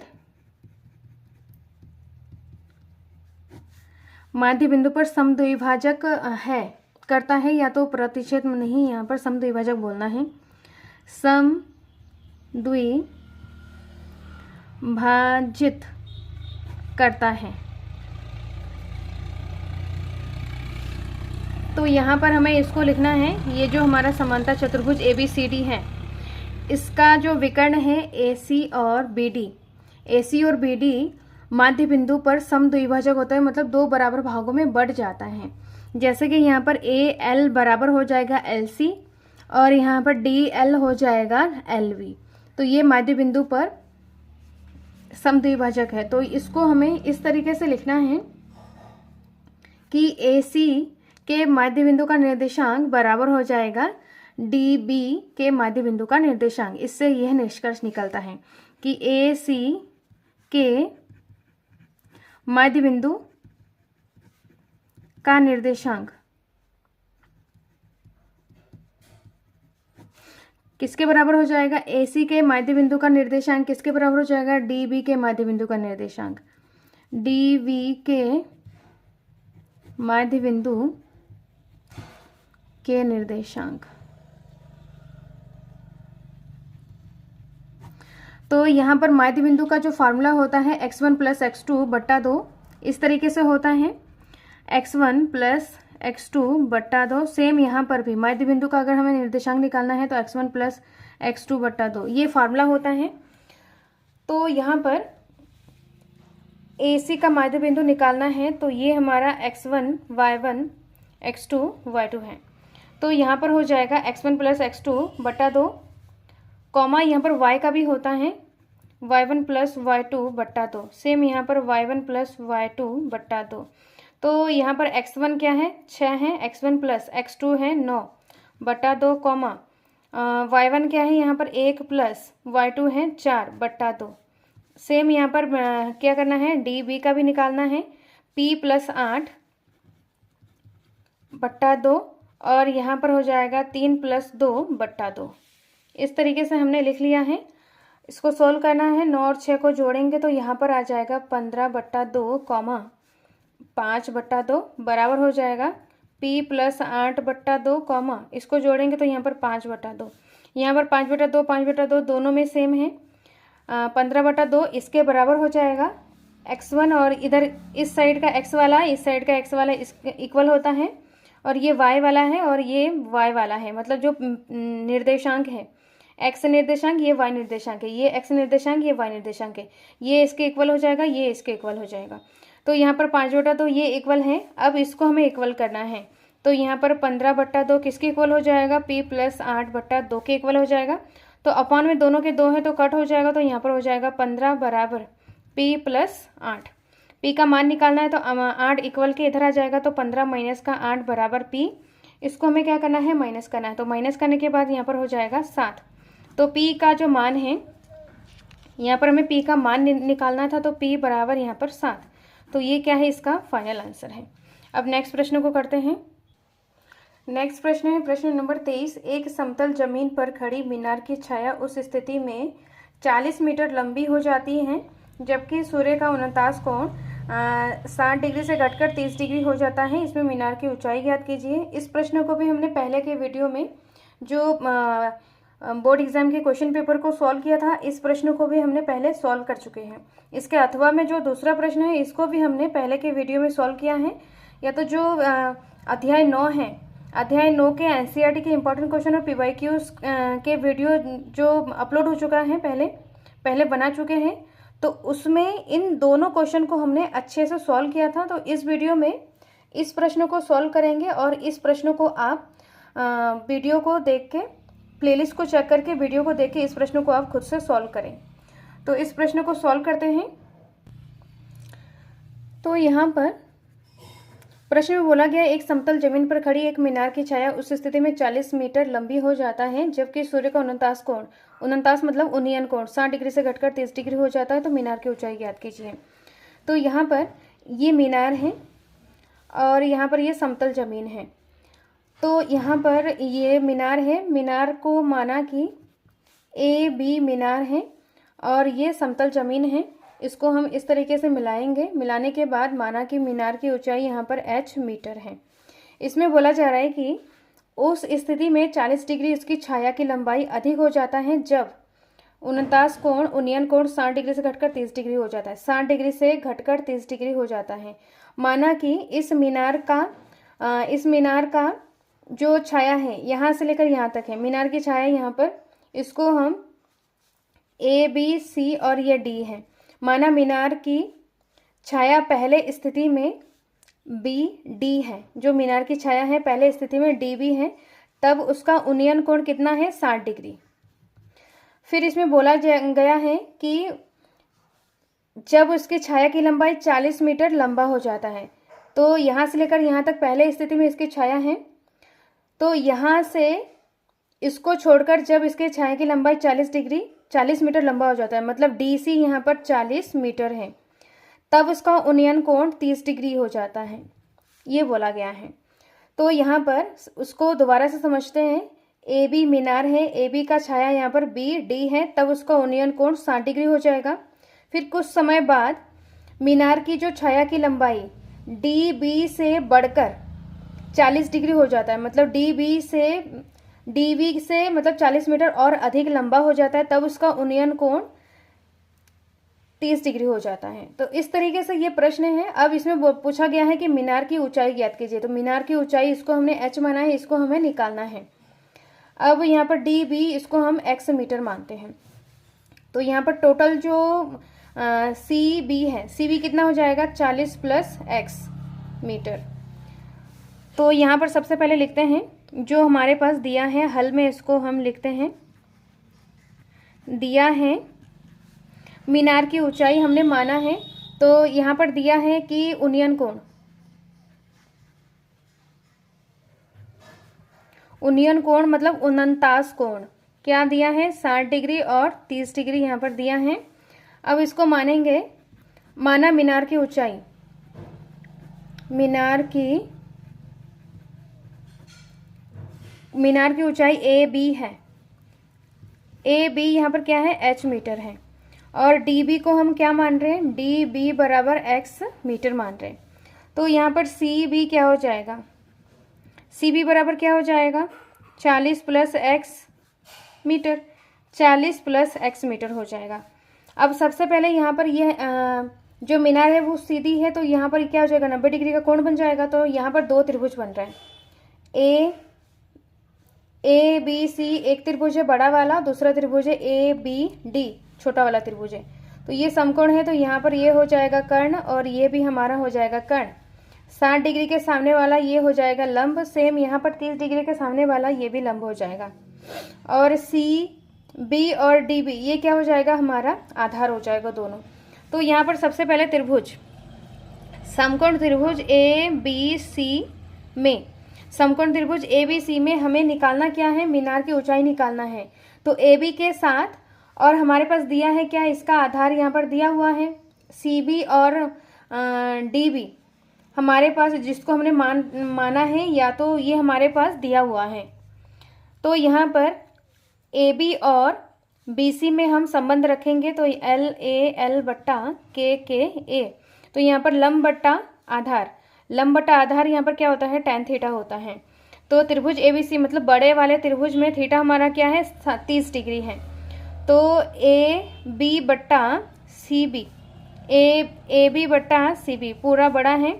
माध्य बिंदु पर समद्विभाजक है, करता है, या तो प्रतिच्छेद में नहीं, यहाँ पर समद्विभाजक बोलना है, समद्विभाजित करता है। तो यहाँ पर हमें इसको लिखना है। ये जो हमारा समांतर चतुर्भुज ABCD है, इसका जो विकर्ण है AC और BD, AC और BD माध्य बिंदु पर समद्विभाजक होता है, मतलब दो बराबर भागों में बढ़ जाता है। जैसे कि यहाँ पर AL बराबर हो जाएगा LC और यहाँ पर DL हो जाएगा LV। तो ये माध्य बिंदु पर समद्विभाजक है। तो इसको हमें इस तरीके से लिखना है कि AC के माध्य बिंदु का निर्देशांक बराबर हो जाएगा DB के माध्य बिंदु का निर्देशांक। इससे यह निष्कर्ष निकलता है कि AC के माध्य बिंदु का निर्देशांक किसके बराबर हो जाएगा? AC के माध्य बिंदु का निर्देशांक किसके बराबर हो जाएगा? DB के माध्य बिंदु का निर्देशांक। DB के माध्य बिंदु के निर्देशांक। तो यहाँ पर माध्य बिंदु का जो फार्मूला होता है x1 + x2 बट्टा 2, इस तरीके से होता है, x1 + x2 बट्टा 2। सेम यहाँ पर भी माध्य बिंदु का अगर हमें निर्देशांक निकालना है तो x1 + x2 बट्टा 2, ये फार्मूला होता है। तो यहाँ पर AC का माध्य बिंदु निकालना है, तो ये हमारा x1 y1 x2 y2 है। तो यहाँ पर हो जाएगा x1 + x2 बट्टा 2, कॉमा यहाँ पर y का भी होता है y1 + y2 बट्टा 2। सेम यहाँ पर y1 + y2 बट्टा 2। तो यहाँ पर x1 क्या है? 6 है, x1 + x2 है 9 बट्टा 2, कॉमा y1 क्या है? यहाँ पर 1 + y2 है 4 बट्टा 2। सेम यहाँ पर क्या करना है? DB का भी निकालना है, P + 8 बट्टा 2 और यहाँ पर हो जाएगा 3 + 2 बट्टा 2। इस तरीके से हमने लिख लिया है। इसको सोल्व करना है। 9 और 6 को जोड़ेंगे तो यहाँ पर आ जाएगा 15 बट्टा 2, कॉमा 5 बट्टा 2 बराबर हो जाएगा P + 8 बट्टा 2, कॉमा इसको जोड़ेंगे तो यहाँ पर 5 बट्टा 2। यहाँ पर 5 बट्टा 2 5 बट्टा 2 दोनों में सेम है। 15 बट्टा 2 इसके बराबर हो जाएगा x1, और इधर इस साइड का x वाला इस साइड का x वाला इसके इक्वल होता है, और ये y वाला है और ये y वाला है। मतलब जो निर्देशांक है, x निर्देशांक, ये y निर्देशांक है, ये x निर्देशांक, ये y निर्देशांक है, ये इसके इक्वल हो जाएगा, ये इसके इक्वल हो जाएगा। तो यहाँ पर 5 बट्टा 2 ये इक्वल है। अब इसको हमें इक्वल करना है, तो यहाँ पर 15 बट्टा 2 किसके इक्वल हो जाएगा? P + 8 बट्टा 2 के इक्वल हो जाएगा। तो अपॉन में दोनों के 2 है तो कट हो जाएगा, तो यहाँ पर हो जाएगा 15 बराबर P + 8। P का मान निकालना है तो 8 इक्वल के इधर आ जाएगा, तो 15 - का 8 बराबर P। इसको हमें क्या करना है? माइनस करना है। तो माइनस करने के बाद यहाँ पर हो जाएगा 7। तो P का जो मान है, यहाँ पर हमें P का मान निकालना था, तो P बराबर यहाँ पर 7। तो ये क्या है? इसका फाइनल आंसर है। अब नेक्स्ट प्रश्न को करते हैं। नेक्स्ट प्रश्न है प्रश्न नंबर 23। एक समतल जमीन पर खड़ी मीनार की छाया उस स्थिति में 40 मीटर लंबी हो जाती है जबकि सूर्य का 49 कोण 60 डिग्री से घटकर 30 डिग्री हो जाता है। इसमें मीनार की ऊंचाई ज्ञात कीजिए। इस प्रश्न को भी हमने पहले के वीडियो में जो बोर्ड एग्जाम के क्वेश्चन पेपर को सॉल्व किया था, इस प्रश्न को भी हमने पहले सॉल्व कर चुके हैं। इसके अथवा में जो दूसरा प्रश्न है इसको भी हमने पहले के वीडियो में सॉल्व किया है। या तो जो अध्याय 9 है, अध्याय 9 के एनसीईआरटी के इंपॉर्टेंट क्वेश्चन और पीवाईक्यूज के वीडियो जो अपलोड हो चुका है, पहले बना चुके हैं, तो उसमें इन दोनों क्वेश्चन को हमने अच्छे से सॉल्व किया था। तो इस वीडियो में इस प्रश्न को सॉल्व करेंगे और इस प्रश्न को आप वीडियो को देख के, प्लेलिस्ट को चेक करके, वीडियो को देख के इस प्रश्न को आप खुद से सॉल्व करें। तो इस प्रश्न को सॉल्व करते हैं। तो यहाँ पर प्रश्न में बोला गया, एक समतल जमीन पर खड़ी एक मीनार की छाया उस स्थिति में 40 मीटर लंबी हो जाता है जबकि सूर्य का 49 कोण, 49 मतलब उन्नयन कोण 60 डिग्री से घटकर 30 डिग्री हो जाता है। तो मीनार की ऊंचाई ज्ञात कीजिए। तो यहाँ पर ये मीनार है और यहाँ पर ये समतल जमीन है। तो यहाँ पर ये मीनार है, मीनार को माना कि ए बी मीनार है और ये समतल जमीन है। इसको हम इस तरीके से मिलाएंगे। मिलाने के बाद माना कि मीनार की ऊंचाई यहाँ पर h मीटर है। इसमें बोला जा रहा है कि उस स्थिति में 40 डिग्री उसकी छाया की लंबाई अधिक हो जाता है जब 49 कोण, उन्नयन कोण 60 डिग्री से घटकर 30 डिग्री हो जाता है। 60 डिग्री से घटकर 30 डिग्री हो जाता है। माना कि इस मीनार का जो छाया है यहाँ से लेकर यहाँ तक है, मीनार की छाया यहाँ पर, इसको हम ए बी सी और ये डी है। माना मीनार की छाया पहले स्थिति में बी डी है, जो मीनार की छाया है पहले स्थिति में डी बी है, तब उसका उन्नयन कोण कितना है 60 डिग्री। फिर इसमें बोला गया है कि जब उसकी छाया की लंबाई 40 मीटर लंबा हो जाता है, तो यहाँ से लेकर यहाँ तक पहले स्थिति में इसकी छाया है, तो यहाँ से इसको छोड़कर जब इसके छाया की लंबाई 40 मीटर लंबा हो जाता है, मतलब डी सी यहाँ पर 40 मीटर है, तब उसका उन्नयन कोण 30 डिग्री हो जाता है, ये बोला गया है। तो यहाँ पर उसको दोबारा से समझते हैं। ए बी मीनार है, ए बी का छाया यहाँ पर बी डी है, तब उसका उन्नयन कोण 60 डिग्री हो जाएगा। फिर कुछ समय बाद मीनार की जो छाया की लंबाई डी बी से बढ़कर 40 डिग्री हो जाता है, मतलब डी बी से मतलब 40 मीटर और अधिक लंबा हो जाता है, तब उसका उन्नयन कोण 30 डिग्री हो जाता है। तो इस तरीके से ये प्रश्न है। अब इसमें पूछा गया है कि मीनार की ऊंचाई ज्ञात कीजिए। तो मीनार की ऊंचाई, इसको हमने h माना है, इसको हमें निकालना है। अब यहाँ पर डी बी, इसको हम x मीटर मानते हैं। तो यहाँ पर टोटल जो सी बी है, सी बी कितना हो जाएगा 40 प्लस x मीटर। तो यहाँ पर सबसे पहले लिखते हैं जो हमारे पास दिया है, हल में इसको हम लिखते हैं। दिया है मीनार की ऊंचाई हमने माना है, तो यहाँ पर दिया है कि उन्नयन कोण मतलब 49 कोण, क्या दिया है 60 डिग्री और 30 डिग्री यहाँ पर दिया है। अब इसको मानेंगे। माना मीनार की ऊंचाई ए बी है। ए बी यहाँ पर क्या है h मीटर है और डी बी को हम क्या मान रहे हैं, डी बी बराबर x मीटर मान रहे हैं। तो यहाँ पर सी बी क्या हो जाएगा, सी बी बराबर क्या हो जाएगा 40 plus x metre, 40 plus x metre हो जाएगा। अब सबसे पहले यहाँ पर ये जो मीनार है वो सीधी है, तो यहाँ पर क्या हो जाएगा 90 डिग्री का कोण बन जाएगा। तो यहाँ पर दो त्रिभुज बन रहे हैं, ए बी सी, एक त्रिभुज है बड़ा वाला, दूसरा त्रिभुज है ए बी डी छोटा वाला त्रिभुज है। तो ये समकोण है, तो यहाँ पर ये हो जाएगा कर्ण और ये भी हमारा हो जाएगा कर्ण। 60 डिग्री के सामने वाला ये हो जाएगा लंब, सेम यहाँ पर 30 डिग्री के सामने वाला ये भी लंब हो जाएगा। और सी बी और डी बी ये क्या हो जाएगा, हमारा आधार हो जाएगा दोनों। तो यहाँ पर सबसे पहले त्रिभुज, समकोण त्रिभुज ए बी सी में, समकोण त्रिभुज ए बी सी में हमें निकालना क्या है, मीनार की ऊंचाई निकालना है। तो ए बी के साथ, और हमारे पास दिया है क्या, इसका आधार यहाँ पर दिया हुआ है सी बी और डी बी हमारे पास, जिसको हमने माना है, या तो ये हमारे पास दिया हुआ है। तो यहाँ पर ए बी और बी सी में हम संबंध रखेंगे, तो एल ए एल बट्टा के ए। तो यहाँ पर लंब बट्टा आधार, लंब बट्टा आधार यहाँ पर क्या होता है tan थीटा होता है। तो त्रिभुज ABC मतलब बड़े वाले त्रिभुज में थीटा हमारा क्या है 30 डिग्री है। तो AB बट्टा CB, AB बट्टा CB पूरा बड़ा है,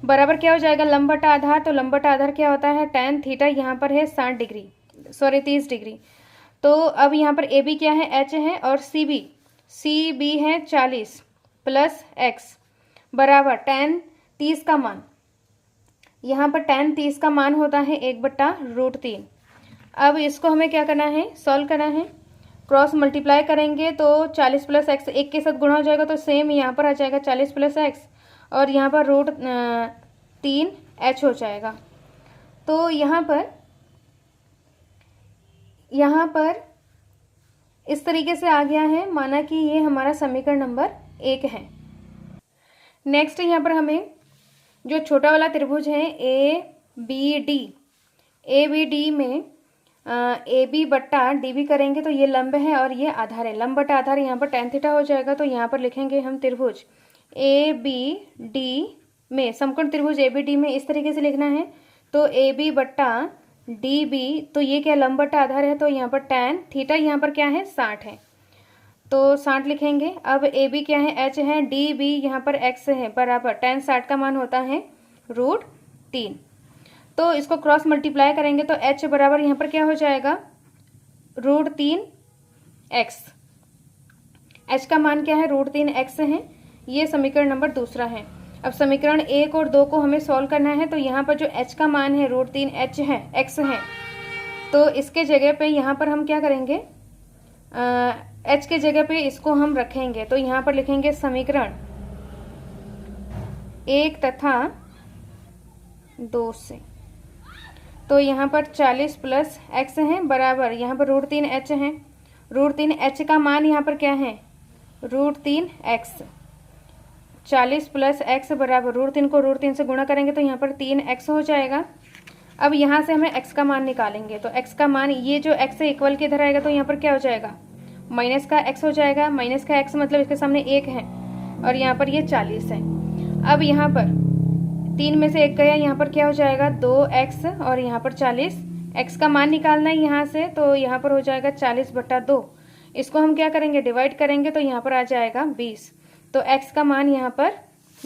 बराबर क्या हो जाएगा लंब बटा आधार। तो लंब बटा आधार क्या होता है tan थीटा, यहाँ पर है 60 डिग्री, सॉरी 30 डिग्री। तो अब यहाँ पर AB क्या है H है, और CB है 40 प्लस x बराबर tan 30 का मान, यहाँ पर tan 30 का मान होता है 1/√3। अब इसको हमें क्या करना है, सॉल्व करना है। क्रॉस मल्टीप्लाई करेंगे तो 40 प्लस एक्स एक के साथ गुणा हो जाएगा, तो सेम यहाँ पर आ जाएगा 40 प्लस एक्स, और यहाँ पर √3h हो जाएगा। तो यहाँ पर इस तरीके से आ गया है, माना कि ये हमारा समीकरण नंबर 1 है। नेक्स्ट यहाँ पर हमें जो छोटा वाला त्रिभुज है ABD में AB बट्टा DB करेंगे तो ये लंब है और ये आधार है, लंब बटा आधार यहाँ पर tan थीटा हो जाएगा। तो यहाँ पर लिखेंगे हम त्रिभुज ABD में, समकोण त्रिभुज ABD में इस तरीके से लिखना है। तो AB बट्टा DB, तो ये क्या लंब बटा आधार है, तो यहाँ पर tan थीटा यहाँ पर क्या है 60 है, तो 60 लिखेंगे। अब AB क्या है H है, DB यहाँ पर x है, बराबर tan 60 का मान होता है √3। तो इसको क्रॉस मल्टीप्लाई करेंगे तो h बराबर यहाँ पर क्या हो जाएगा √3x, h का मान क्या है √3x है। ये समीकरण नंबर 2 है। अब समीकरण 1 और 2 को हमें सॉल्व करना है। तो यहाँ पर जो h का मान है √3h है, x है, तो इसके जगह पे यहाँ पर हम क्या करेंगे, h के जगह पे इसको हम रखेंगे। तो यहाँ पर लिखेंगे समीकरण 1 तथा 2 से। तो यहाँ पर 40 प्लस x है, बराबर यहाँ पर √3h है, √3h का मान यहाँ पर क्या है √3x, 40 प्लस x बराबर √3 को √3 से गुणा करेंगे तो यहाँ पर 3x हो जाएगा। अब यहाँ से हमें x का मान निकालेंगे। तो x का मान, ये जो x से इक्वल के इधर आएगा तो यहाँ पर क्या हो जाएगा माइनस का x हो जाएगा। माइनस का x मतलब इसके सामने 1 है, और यहाँ पर ये 40 है। अब यहाँ पर 3 में से 1 गया, यहाँ पर क्या हो जाएगा 2x, और यहाँ पर 40। x का मान निकालना है यहाँ से, तो यहाँ पर हो जाएगा 40/2। इसको हम क्या करेंगे डिवाइड करेंगे तो यहाँ पर आ जाएगा 20। तो x का मान यहाँ पर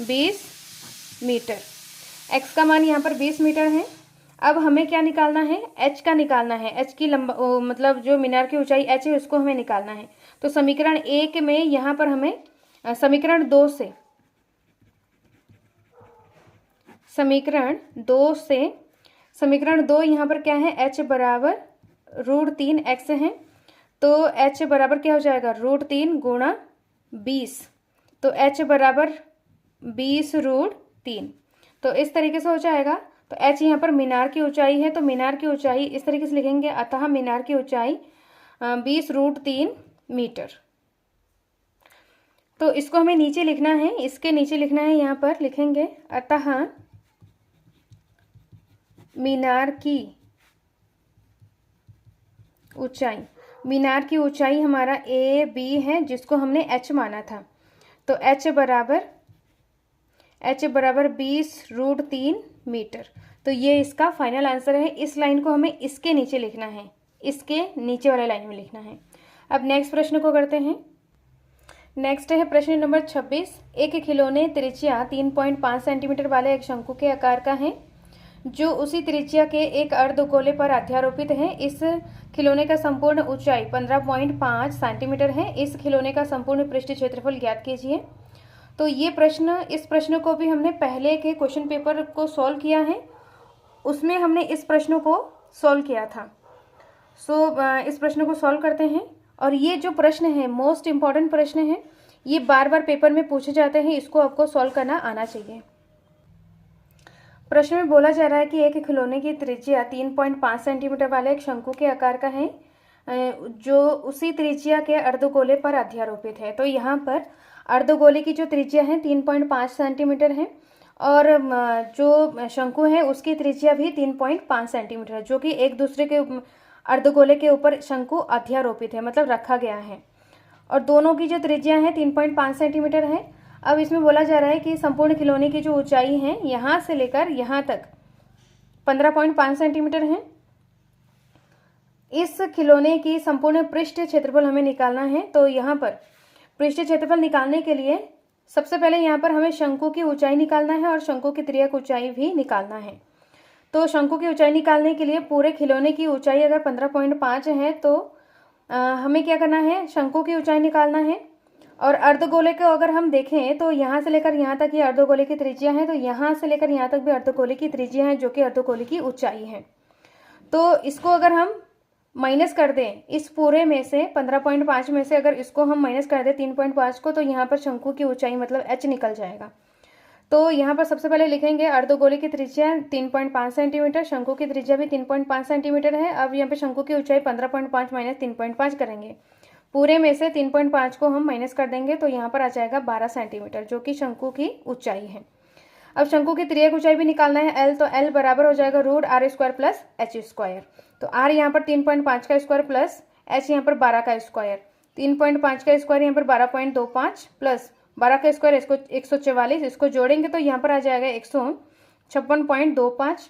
20 मीटर, x का मान यहाँ पर 20 मीटर है। अब हमें क्या निकालना है, h का निकालना है, h की मतलब जो मीनार की ऊंचाई h है उसको हमें निकालना है। तो समीकरण 1 में यहाँ पर हमें समीकरण 2 से समीकरण 2 यहाँ पर क्या है h बराबर √3x है। तो h बराबर क्या हो जाएगा √3 गुणा 20, तो h बराबर 20√3। तो इस तरीके से हो जाएगा। तो h यहाँ पर मीनार की ऊंचाई है, तो मीनार की ऊंचाई इस तरीके से लिखेंगे, अतः मीनार की ऊंचाई 20√3 मीटर। तो इसको हमें नीचे लिखना है, इसके नीचे लिखना है, यहाँ पर लिखेंगे अतः मीनार की ऊंचाई हमारा AB है, जिसको हमने h माना था। तो h बराबर 20√3 मीटर। तो ये इसका फाइनल आंसर है। इस लाइन को हमें इसके नीचे लिखना है, इसके नीचे वाले लाइन में लिखना है। अब नेक्स्ट प्रश्न को करते हैं। नेक्स्ट है प्रश्न नंबर 26। एक खिलौने त्रिज्या 3.5 सेंटीमीटर वाले एक शंकु के आकार का है, जो उसी त्रिज्या के एक अर्धगोले पर अध्यारोपित है। इस खिलौने का संपूर्ण ऊंचाई 15.5 सेंटीमीटर है। इस खिलौने का संपूर्ण पृष्ठ क्षेत्रफल ज्ञात कीजिए। तो ये प्रश्न, इस प्रश्न को भी हमने पहले के क्वेश्चन पेपर को सॉल्व किया है, उसमें हमने इस प्रश्न को सॉल्व किया था। इस प्रश्न को सॉल्व करते हैं। और ये जो प्रश्न है मोस्ट इम्पॉर्टेंट प्रश्न है, ये बार बार पेपर में पूछे जाते हैं, इसको आपको सॉल्व करना आना चाहिए। प्रश्न में बोला जा रहा है कि एक खिलौने की त्रिज्या 3.5 सेंटीमीटर वाले एक शंकु के आकार का है, जो उसी त्रिज्या के अर्धगोले पर अध्यारोपित है। तो यहाँ पर अर्धगोले की जो त्रिज्या है 3.5 सेंटीमीटर है, और जो शंकु है उसकी त्रिज्या भी 3.5 सेंटीमीटर है, जो कि एक दूसरे के अर्धगोले के ऊपर शंकु अध्यारोपित है, मतलब रखा गया है। और दोनों की जो त्रिज्या है 3.5 सेंटीमीटर है। अब इसमें बोला जा रहा है कि संपूर्ण खिलौने की जो ऊंचाई है यहाँ से लेकर यहाँ तक 15.5 सेंटीमीटर है। इस खिलौने की संपूर्ण पृष्ठ क्षेत्रफल हमें निकालना है। तो यहाँ पर पृष्ठ क्षेत्रफल निकालने के लिए सबसे पहले यहाँ पर हमें शंकु की ऊंचाई निकालना है और शंकु की त्रिज्या ऊंचाई भी निकालना है। तो शंकु की ऊंचाई निकालने के लिए पूरे खिलौने की ऊंचाई अगर 15.5 है तो हमें क्या करना है, शंकु की ऊंचाई निकालना है। और अर्धगोले को अगर हम देखें तो यहाँ से लेकर यहाँ तक ये अर्धगोले की त्रिज्या है, तो यहाँ से लेकर यहाँ तक भी अर्धगोले की त्रिज्या है जो कि अर्धगोले की ऊंचाई है। तो इसको अगर हम माइनस कर दें इस पूरे में से 15.5 में से अगर इसको हम माइनस कर दें 3.5 को, तो यहाँ पर शंकु की ऊंचाई मतलब h निकल जाएगा। तो यहाँ पर सबसे पहले लिखेंगे अर्धगोले की त्रिज्या 3.5 सेंटीमीटर, शंकु की त्रिज्या भी 3.5 सेंटीमीटर है। अब यहाँ पे शंकु की ऊंचाई 15.5 माइनस 3.5 करेंगे, पूरे में से 3.5 को हम माइनस कर देंगे तो यहाँ पर आ जाएगा 12 सेंटीमीटर जो कि शंकु की ऊंचाई है। अब शंकु की त्रिज्या ऊंचाई भी निकालना है L, तो L बराबर हो जाएगा √r² प्लस h²। तो r यहाँ पर 3.5 का स्क्वायर प्लस h यहाँ पर 12 का स्क्वायर, 3.5 का स्क्वायर यहाँ पर 12.25 प्लस 12 का स्क्वायर इसको 144, इसको जोड़ेंगे तो यहाँ पर आ जाएगा 156.25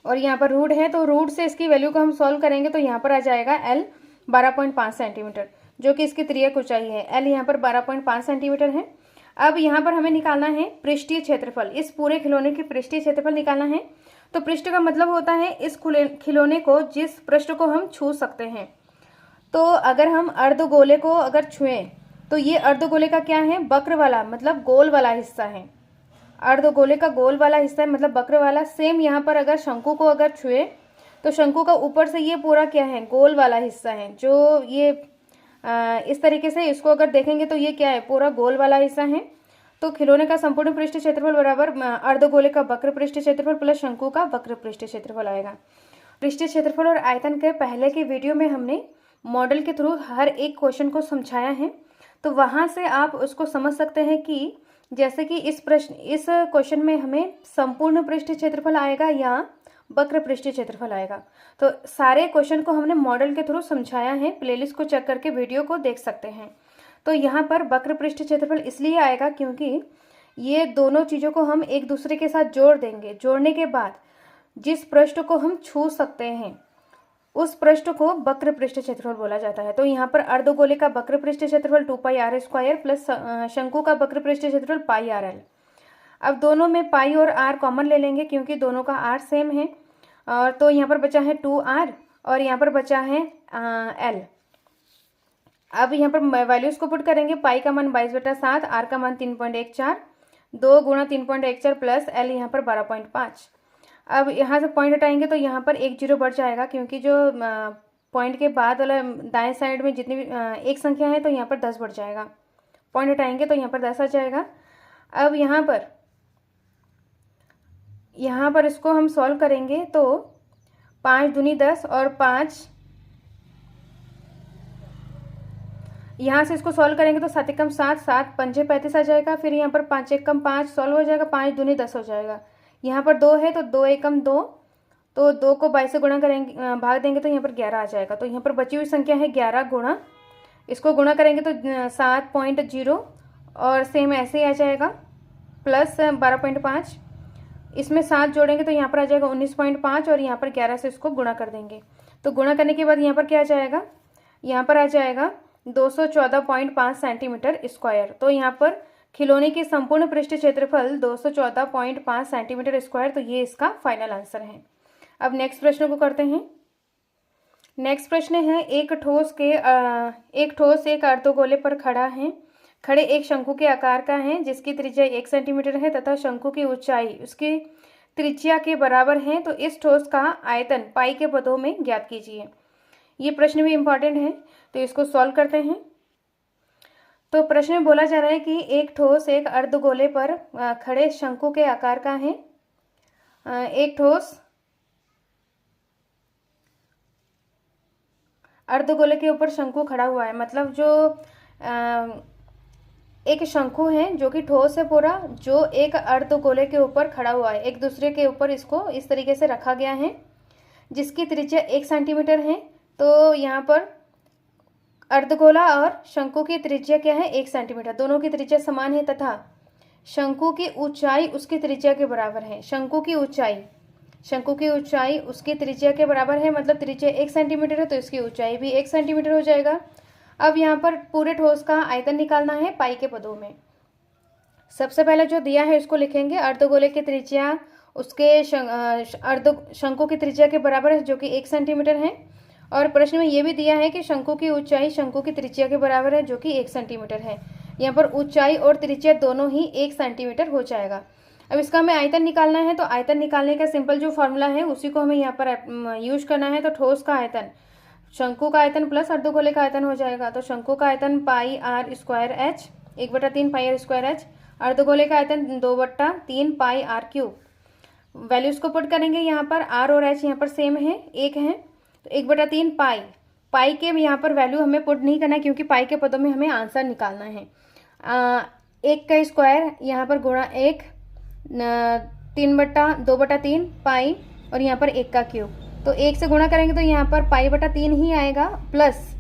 और यहाँ पर रूट है तो रूट से इसकी वैल्यू को हम सॉल्व करेंगे तो यहाँ पर आ जाएगा L 12.5 सेंटीमीटर जो कि इसकी त्रिज्या ऊंचाई है। L यहाँ पर 12.5 सेंटीमीटर है। अब यहाँ पर हमें निकालना है पृष्ठीय क्षेत्रफल, इस पूरे खिलौने की पृष्ठीय क्षेत्रफल निकालना है। तो पृष्ठ का मतलब होता है इस खिलौने को जिस पृष्ठ को हम छू सकते हैं। तो अगर हम अर्धगोले को अगर छुएं तो ये अर्धगोले का क्या है, वक्र वाला मतलब गोल वाला हिस्सा है। अर्धगोले का गोल वाला हिस्सा है मतलब वक्र वाला। सेम यहाँ पर अगर शंकु को अगर छुए तो शंकु का ऊपर से ये पूरा क्या है, गोल वाला हिस्सा है। जो ये इस तरीके से इसको अगर देखेंगे तो ये क्या है, पूरा गोल वाला हिस्सा है। तो खिलौने का संपूर्ण पृष्ठ क्षेत्रफल बराबर अर्धगोले का वक्र पृष्ठ क्षेत्रफल प्लस शंकु का वक्र पृष्ठ क्षेत्रफल आएगा। पृष्ठ क्षेत्रफल और आयतन के पहले के वीडियो में हमने मॉडल के थ्रू हर एक क्वेश्चन को समझाया है, तो वहाँ से आप उसको समझ सकते हैं कि जैसे कि इस क्वेश्चन में हमें संपूर्ण पृष्ठ क्षेत्रफल आएगा या वक्र पृष्ठ क्षेत्रफल आएगा। तो सारे क्वेश्चन को हमने मॉडल के थ्रू समझाया है, प्लेलिस्ट को चेक करके वीडियो को देख सकते हैं। तो यहाँ पर वक्र पृष्ठ क्षेत्रफल इसलिए आएगा क्योंकि ये दोनों चीज़ों को हम एक दूसरे के साथ जोड़ देंगे। जोड़ने के बाद जिस पृष्ठ को हम छू सकते हैं उस पृष्ठ को वक्र पृष्ठ क्षेत्रफल बोला जाता है। तो यहाँ पर अर्धगोले का वक्र पृष्ठ क्षेत्रफल 2πr² प्लस शंकु का वक्र पृष्ठ क्षेत्रफल πrl। अब दोनों में पाई और r कॉमन ले लेंगे क्योंकि दोनों का r सेम है। और तो यहाँ पर बचा है 2r और यहाँ पर बचा है l। अब यहाँ पर वैल्यूज को पुट करेंगे, पाई का मान 22/7, r का मान 3.14, 2 गुणा 3.14 प्लस l यहाँ पर 12.5। अब यहाँ से पॉइंट हटाएंगे तो यहाँ पर 1 0 बढ़ जाएगा क्योंकि जो पॉइंट के बाद वाला दाएं साइड में जितनी भी एक संख्या है तो यहाँ पर 10 बढ़ जाएगा। पॉइंट हटाएंगे तो यहाँ पर 10 आ जाएगा। अब यहाँ पर इसको हम सॉल्व करेंगे तो 5 दूनी 10 और 5 यहाँ से इसको सॉल्व करेंगे तो 7 एकम 7, 7 पंजे 35 आ जाएगा। फिर यहाँ पर 5 एकम 5 सॉल्व हो जाएगा, 5 दूनी 10 हो जाएगा। यहाँ पर 2 है तो 2 एकम 2, तो 2 को 22 से गुणा करेंगे, भाग देंगे तो यहाँ पर 11 आ जाएगा। तो यहाँ पर बची हुई संख्या है 11 गुणा, इसको गुणा करेंगे तो 7.0 और सेम ऐसे ही आ जाएगा प्लस 12.5। इसमें 7 जोड़ेंगे तो यहाँ पर आ जाएगा 19.5 और यहाँ पर 11 से इसको गुणा कर देंगे। तो गुणा करने के बाद यहाँ पर क्या आ जाएगा, यहाँ पर आ जाएगा 214.5 सेंटीमीटर स्क्वायर। तो यहाँ पर खिलौने की संपूर्ण पृष्ठ क्षेत्रफल 214.5 सेंटीमीटर स्क्वायर। तो ये इसका फाइनल आंसर है। अब नेक्स्ट प्रश्न को करते हैं। नेक्स्ट प्रश्न है, एक ठोस एक अर्धगोले पर खड़े एक शंकु के आकार का है जिसकी त्रिज्या 1 सेंटीमीटर है तथा शंकु की ऊंचाई उसकी त्रिज्या के बराबर है। तो इस ठोस का आयतन पाई के पदों में ज्ञात कीजिए। ये प्रश्न भी इम्पॉर्टेंट है तो इसको सॉल्व करते हैं। तो प्रश्न में बोला जा रहा है कि एक ठोस एक अर्धगोले पर खड़े शंकु के आकार का है। एक ठोस अर्धगोले के ऊपर शंकु खड़ा हुआ है, मतलब जो एक शंकु है जो कि ठोस है पूरा, जो एक अर्धगोले के ऊपर खड़ा हुआ है। एक दूसरे के ऊपर इसको इस तरीके से रखा गया है जिसकी त्रिज्या 1 सेंटीमीटर है। तो यहाँ पर अर्धगोला और शंकु की त्रिज्या क्या है, 1 सेंटीमीटर। दोनों की त्रिज्या समान है तथा शंकु की ऊंचाई उसकी त्रिज्या के बराबर है। शंकु की ऊंचाई शंकु की ऊंचाई उसकी त्रिज्या के बराबर है, मतलब त्रिज्या 1 सेंटीमीटर है तो इसकी ऊंचाई भी 1 सेंटीमीटर हो जाएगा। अब यहाँ पर पूरे ठोस का आयतन निकालना है पाई के पदों में। सबसे पहले जो दिया है इसको लिखेंगे, अर्धगोले की त्रिज्या उसके शंकु की त्रिज्या के बराबर है जो कि 1 सेंटीमीटर है। और प्रश्न में ये भी दिया है कि शंकु की ऊंचाई शंकु की त्रिज्या के बराबर है जो कि 1 सेंटीमीटर है। यहाँ पर ऊंचाई और त्रिज्या दोनों ही 1 सेंटीमीटर हो जाएगा। अब इसका हमें आयतन निकालना है, तो आयतन निकालने का सिंपल जो फॉर्मूला है उसी को हमें यहाँ पर यूज करना है। तो ठोस का आयतन शंकु का आयतन प्लस अर्धगोले का आयतन हो जाएगा। तो शंकु का आयतन pi r square h, 1/3 pi r square h. अर्धगोले का आयतन 2/3 पाई आर क्यूब। वैल्यूज को पुट करेंगे, यहाँ पर आर और एच यहाँ पर सेम है, एक है, तो 1/3 पाई। पाई के यहाँ पर वैल्यू हमें पुट नहीं करना है क्योंकि पाई के पदों में हमें आंसर निकालना है। 1 का स्क्वायर यहाँ पर गुणा 1, 2/3 पाई और यहाँ पर 1 का क्यूब। तो 1 से गुणा करेंगे तो यहाँ पर पाई/3 ही आएगा, प्लस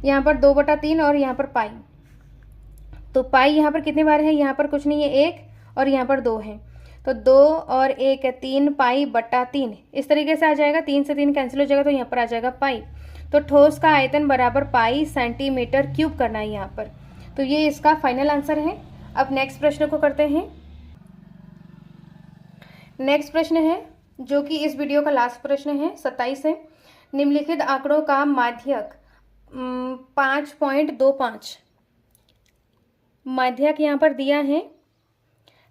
यहाँ पर 2/3 और यहाँ पर पाई। तो पाई यहाँ पर कितने बार है, यहाँ पर कुछ नहीं है 1 और यहाँ पर 2 है, तो 2 और 1 है 3 पाई/3। इस तरीके से आ जाएगा, 3 से 3 कैंसिल हो जाएगा तो यहाँ पर आ जाएगा पाई। तो ठोस का आयतन बराबर पाई सेंटीमीटर क्यूब करना है यहाँ पर। तो ये इसका फाइनल आंसर है। अब नेक्स्ट प्रश्न को करते हैं। नेक्स्ट प्रश्न है जो कि इस वीडियो का लास्ट प्रश्न है, 27 है। निम्नलिखित आंकड़ों का माध्यक 5.25। माध्यक यहाँ पर दिया है,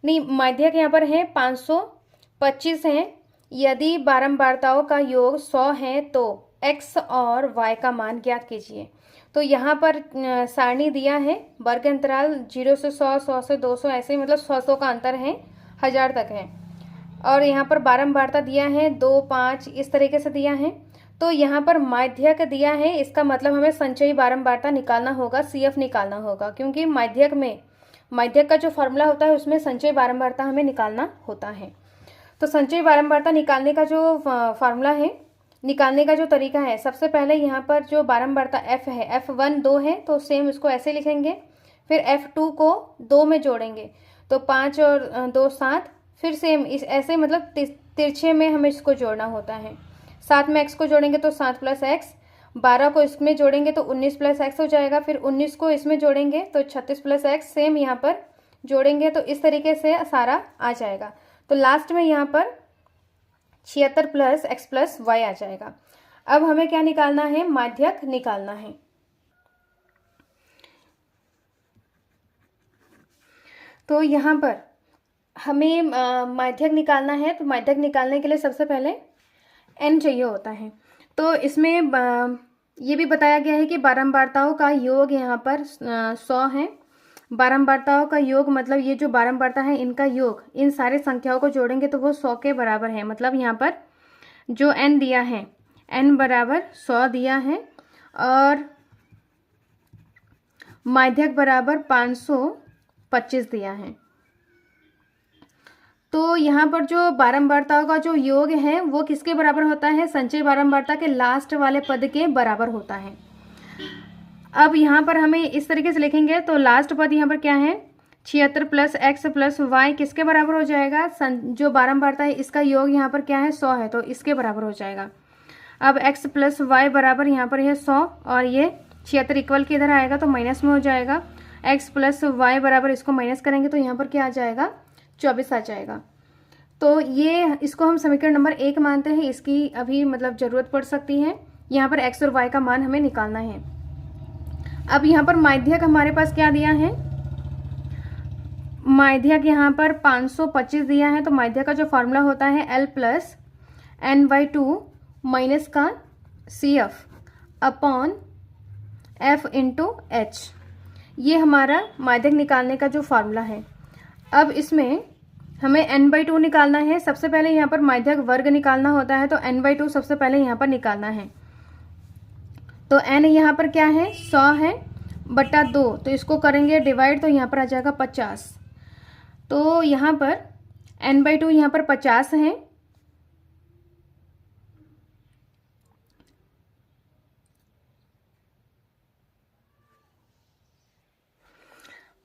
नहीं माध्यक यहाँ पर है 525 है। यदि बारंबारताओं का योग 100 है तो x और y का मान ज्ञात कीजिए। तो यहाँ पर सारणी दिया है, वर्ग अंतराल 0 से 100, 100 से 200, ऐसे ही मतलब 100 का अंतर है, 1000 तक है। और यहाँ पर बारंबारता दिया है 2, 5 इस तरीके से दिया है। तो यहाँ पर माध्यक दिया है, इसका मतलब हमें संचयी बारंबारता निकालना होगा, CF निकालना होगा, क्योंकि माध्यक का जो फॉर्मूला होता है उसमें संचयी बारंबारता हमें निकालना होता है। तो संचयी बारंबारता निकालने का जो फॉर्मूला है, निकालने का जो तरीका है, सबसे पहले यहाँ पर जो बारंबारता f है, F1 2 है तो सेम इसको ऐसे लिखेंगे। फिर F2 को 2 में जोड़ेंगे तो 5 और 2 7, फिर सेम इस ऐसे मतलब तिरछे में हमें इसको जोड़ना होता है। 7 में x को जोड़ेंगे तो 7 + x, 12 को इसमें जोड़ेंगे तो 19 + x हो जाएगा। फिर 19 को इसमें जोड़ेंगे तो 36 + x, सेम यहाँ पर जोड़ेंगे तो इस तरीके से सारा आ जाएगा। तो लास्ट में यहाँ पर 76 + x + y आ जाएगा। अब हमें क्या निकालना है, माध्यक निकालना है। तो यहाँ पर हमें माध्यक निकालना है। तो माध्यक निकालने के लिए सबसे पहले n चाहिए होता है। तो इसमें ये भी बताया गया है कि बारंबारताओं का योग यहाँ पर 100 है। बारंबारताओं का योग मतलब ये जो बारंबारता है इनका योग इन सारे संख्याओं को जोड़ेंगे तो वो 100 के बराबर है। मतलब यहाँ पर जो n दिया है, n बराबर 100 दिया है और माध्यक बराबर 525 दिया है। तो यहाँ पर जो बारंबारताओं का जो योग है वो किसके बराबर होता है, संचयी बारंबारता के लास्ट वाले पद के बराबर होता है। अब यहाँ पर हमें इस तरीके से लिखेंगे तो लास्ट पद यहाँ पर क्या है, 76 + x + y किसके बराबर हो जाएगा, जो बारंबारता है इसका योग यहाँ पर क्या है 100 है तो इसके बराबर हो जाएगा। अब x + y बराबर यहाँ पर है 100 और ये 76 इक्वल के इधर आएगा तो माइनस में हो जाएगा। x + y बराबर इसको माइनस करेंगे तो यहाँ पर क्या आ जाएगा, 24 आ जाएगा। तो ये इसको हम समीकरण नंबर 1 मानते हैं। इसकी अभी मतलब ज़रूरत पड़ सकती है। यहाँ पर x और y का मान हमें निकालना है। अब यहाँ पर माध्यक हमारे पास क्या दिया है, माध्यक यहाँ पर 525 दिया है। तो माध्यक का जो फॉर्मूला होता है L + n/2 माइनस का CF अपॉन F × H, ये हमारा माध्यक निकालने का जो फार्मूला है। अब इसमें हमें n/2 निकालना है। सबसे पहले यहाँ पर माध्यक वर्ग निकालना होता है तो n/2 सबसे पहले यहाँ पर निकालना है। तो n यहाँ पर क्या है 100 है बटा 2, तो इसको करेंगे डिवाइड तो यहाँ पर आ जाएगा 50। तो यहाँ पर n/2 यहाँ पर 50 है।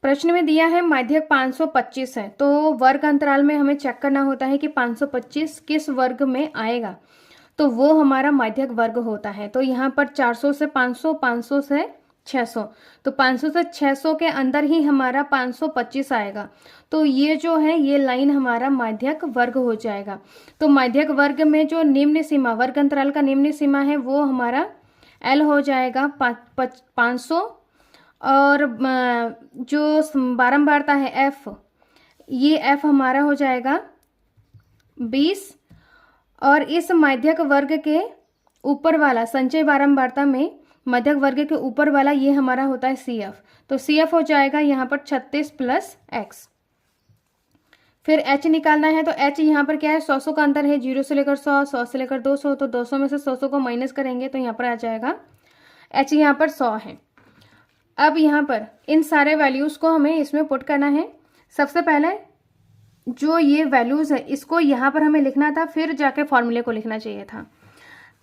प्रश्न में दिया है माध्यक 525 है, तो वर्ग अंतराल में हमें चेक करना होता है कि 525 किस वर्ग में आएगा, तो वो हमारा माध्यक वर्ग होता है। तो यहाँ पर 400 से 500, 500 से 600, तो 500 से 600 के अंदर ही हमारा 525 आएगा। तो ये जो है ये लाइन हमारा माध्यक वर्ग हो जाएगा। तो माध्यक वर्ग में जो निम्न सीमा, वर्ग अंतराल का निम्न सीमा है वो हमारा L हो जाएगा 500, और जो बारंबारता है F, ये F हमारा हो जाएगा 20, और इस माध्यक वर्ग के ऊपर वाला संचय बारंबारता में माध्यक वर्ग के ऊपर वाला ये हमारा होता है CF, तो CF हो जाएगा यहाँ पर 36 प्लस X। फिर H निकालना है, तो H यहाँ पर क्या है, 100 का अंतर है, 0 से लेकर 100, 100 से लेकर 200, तो 200 में से 100 को माइनस करेंगे तो यहाँ पर आ जाएगा H यहाँ पर 100 है। अब यहाँ पर इन सारे वैल्यूज़ को हमें इसमें पुट करना है। सबसे पहले जो ये वैल्यूज़ है इसको यहाँ पर हमें लिखना था, फिर जाके फॉर्मूले को लिखना चाहिए था।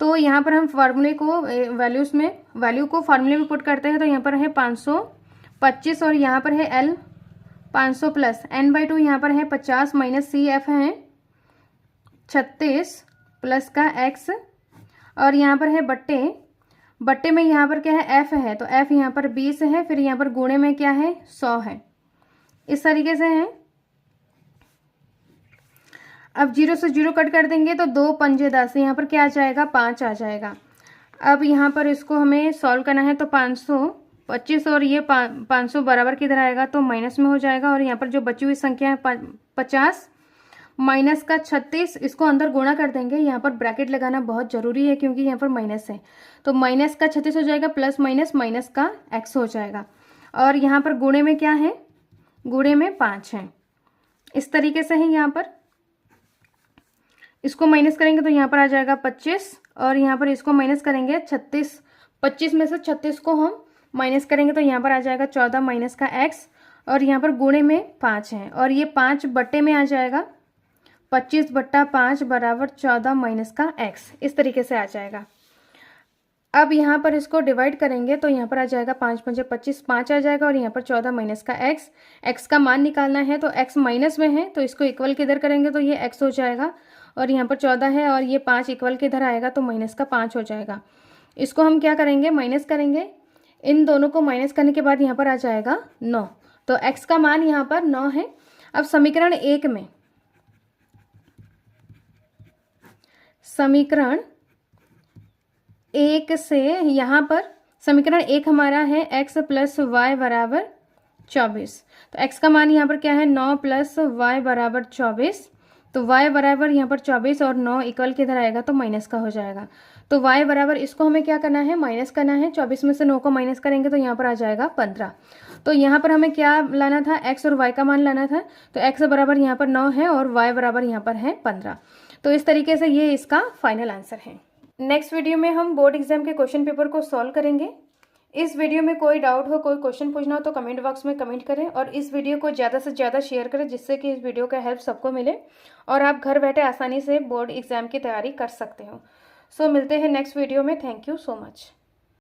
तो यहाँ पर हम फार्मूले को वैल्यू को फार्मूले में पुट करते हैं। तो यहाँ पर है 525 और यहाँ पर है L 500 प्लस n/2 यहाँ पर है 50 माइनस CF है 36 प्लस का X, और यहाँ पर है बट्टे में यहाँ पर क्या है F है, तो F यहाँ पर 20 है, फिर यहाँ पर गुणे में क्या है 100 है, इस तरीके से है। अब 0 से 0 कट कर देंगे तो 2 पंजे 10, यहाँ पर क्या आ जाएगा 5 आ जाएगा। अब यहाँ पर इसको हमें सॉल्व करना है, तो 525 और ये 500 बराबर किधर आएगा, तो माइनस में हो जाएगा, और यहाँ पर जो बची हुई संख्या है 50 माइनस का 36, इसको अंदर गुणा कर देंगे। यहाँ पर ब्रैकेट लगाना बहुत ज़रूरी है क्योंकि यहाँ पर माइनस है, तो माइनस का 36 हो जाएगा प्लस माइनस का X हो जाएगा, और यहाँ पर गुणे में क्या है, गुणे में 5 है, इस तरीके से है। यहाँ पर इसको माइनस करेंगे तो यहाँ पर आ जाएगा 25, और यहाँ पर इसको माइनस करेंगे 36, 25 में से 36 को हम माइनस करेंगे तो यहाँ पर आ जाएगा 14 माइनस का X, और यहाँ पर गुणे में 5 है, और ये 5 बट्टे में आ जाएगा 25/5 बराबर 14 माइनस का X, इस तरीके से आ जाएगा। अब यहाँ पर इसको डिवाइड करेंगे तो यहाँ पर आ जाएगा 5 पंजे 25, 5 आ जाएगा, और यहाँ पर 14 माइनस का X का मान निकालना है, तो X माइनस में है तो इसको इक्वल किधर करेंगे तो ये X हो जाएगा, और यहाँ पर 14 है और ये 5 इक्वल किधर आएगा तो माइनस का 5 हो जाएगा। इसको हम क्या करेंगे, माइनस करेंगे, इन दोनों को माइनस करने के बाद यहाँ पर आ जाएगा 9, तो X का मान यहाँ पर 9 है। अब समीकरण 1 में, समीकरण 1 से यहाँ पर समीकरण 1 हमारा है x प्लस वाई बराबर 24, तो x का मान यहाँ पर क्या है 9 प्लस वाई बराबर 24, तो y बराबर यहाँ पर 24 और 9 इक्वल किधर आएगा तो माइनस का हो जाएगा। तो y बराबर इसको हमें क्या करना है, माइनस करना है, 24 में से 9 को माइनस करेंगे तो यहाँ पर आ जाएगा 15। तो यहाँ पर हमें क्या लाना था, x और y का मान लाना था, तो x बराबर यहाँ पर 9 है और y बराबर यहाँ पर है 15। तो इस तरीके से ये इसका फाइनल आंसर है। नेक्स्ट वीडियो में हम बोर्ड एग्जाम के क्वेश्चन पेपर को सॉल्व करेंगे। इस वीडियो में कोई डाउट हो, कोई क्वेश्चन पूछना हो तो कमेंट बॉक्स में कमेंट करें, और इस वीडियो को ज़्यादा से ज़्यादा शेयर करें जिससे कि इस वीडियो का हेल्प सबको मिले और आप घर बैठे आसानी से बोर्ड एग्जाम की तैयारी कर सकते हो। सो मिलते हैं नेक्स्ट वीडियो में। Thank you so much.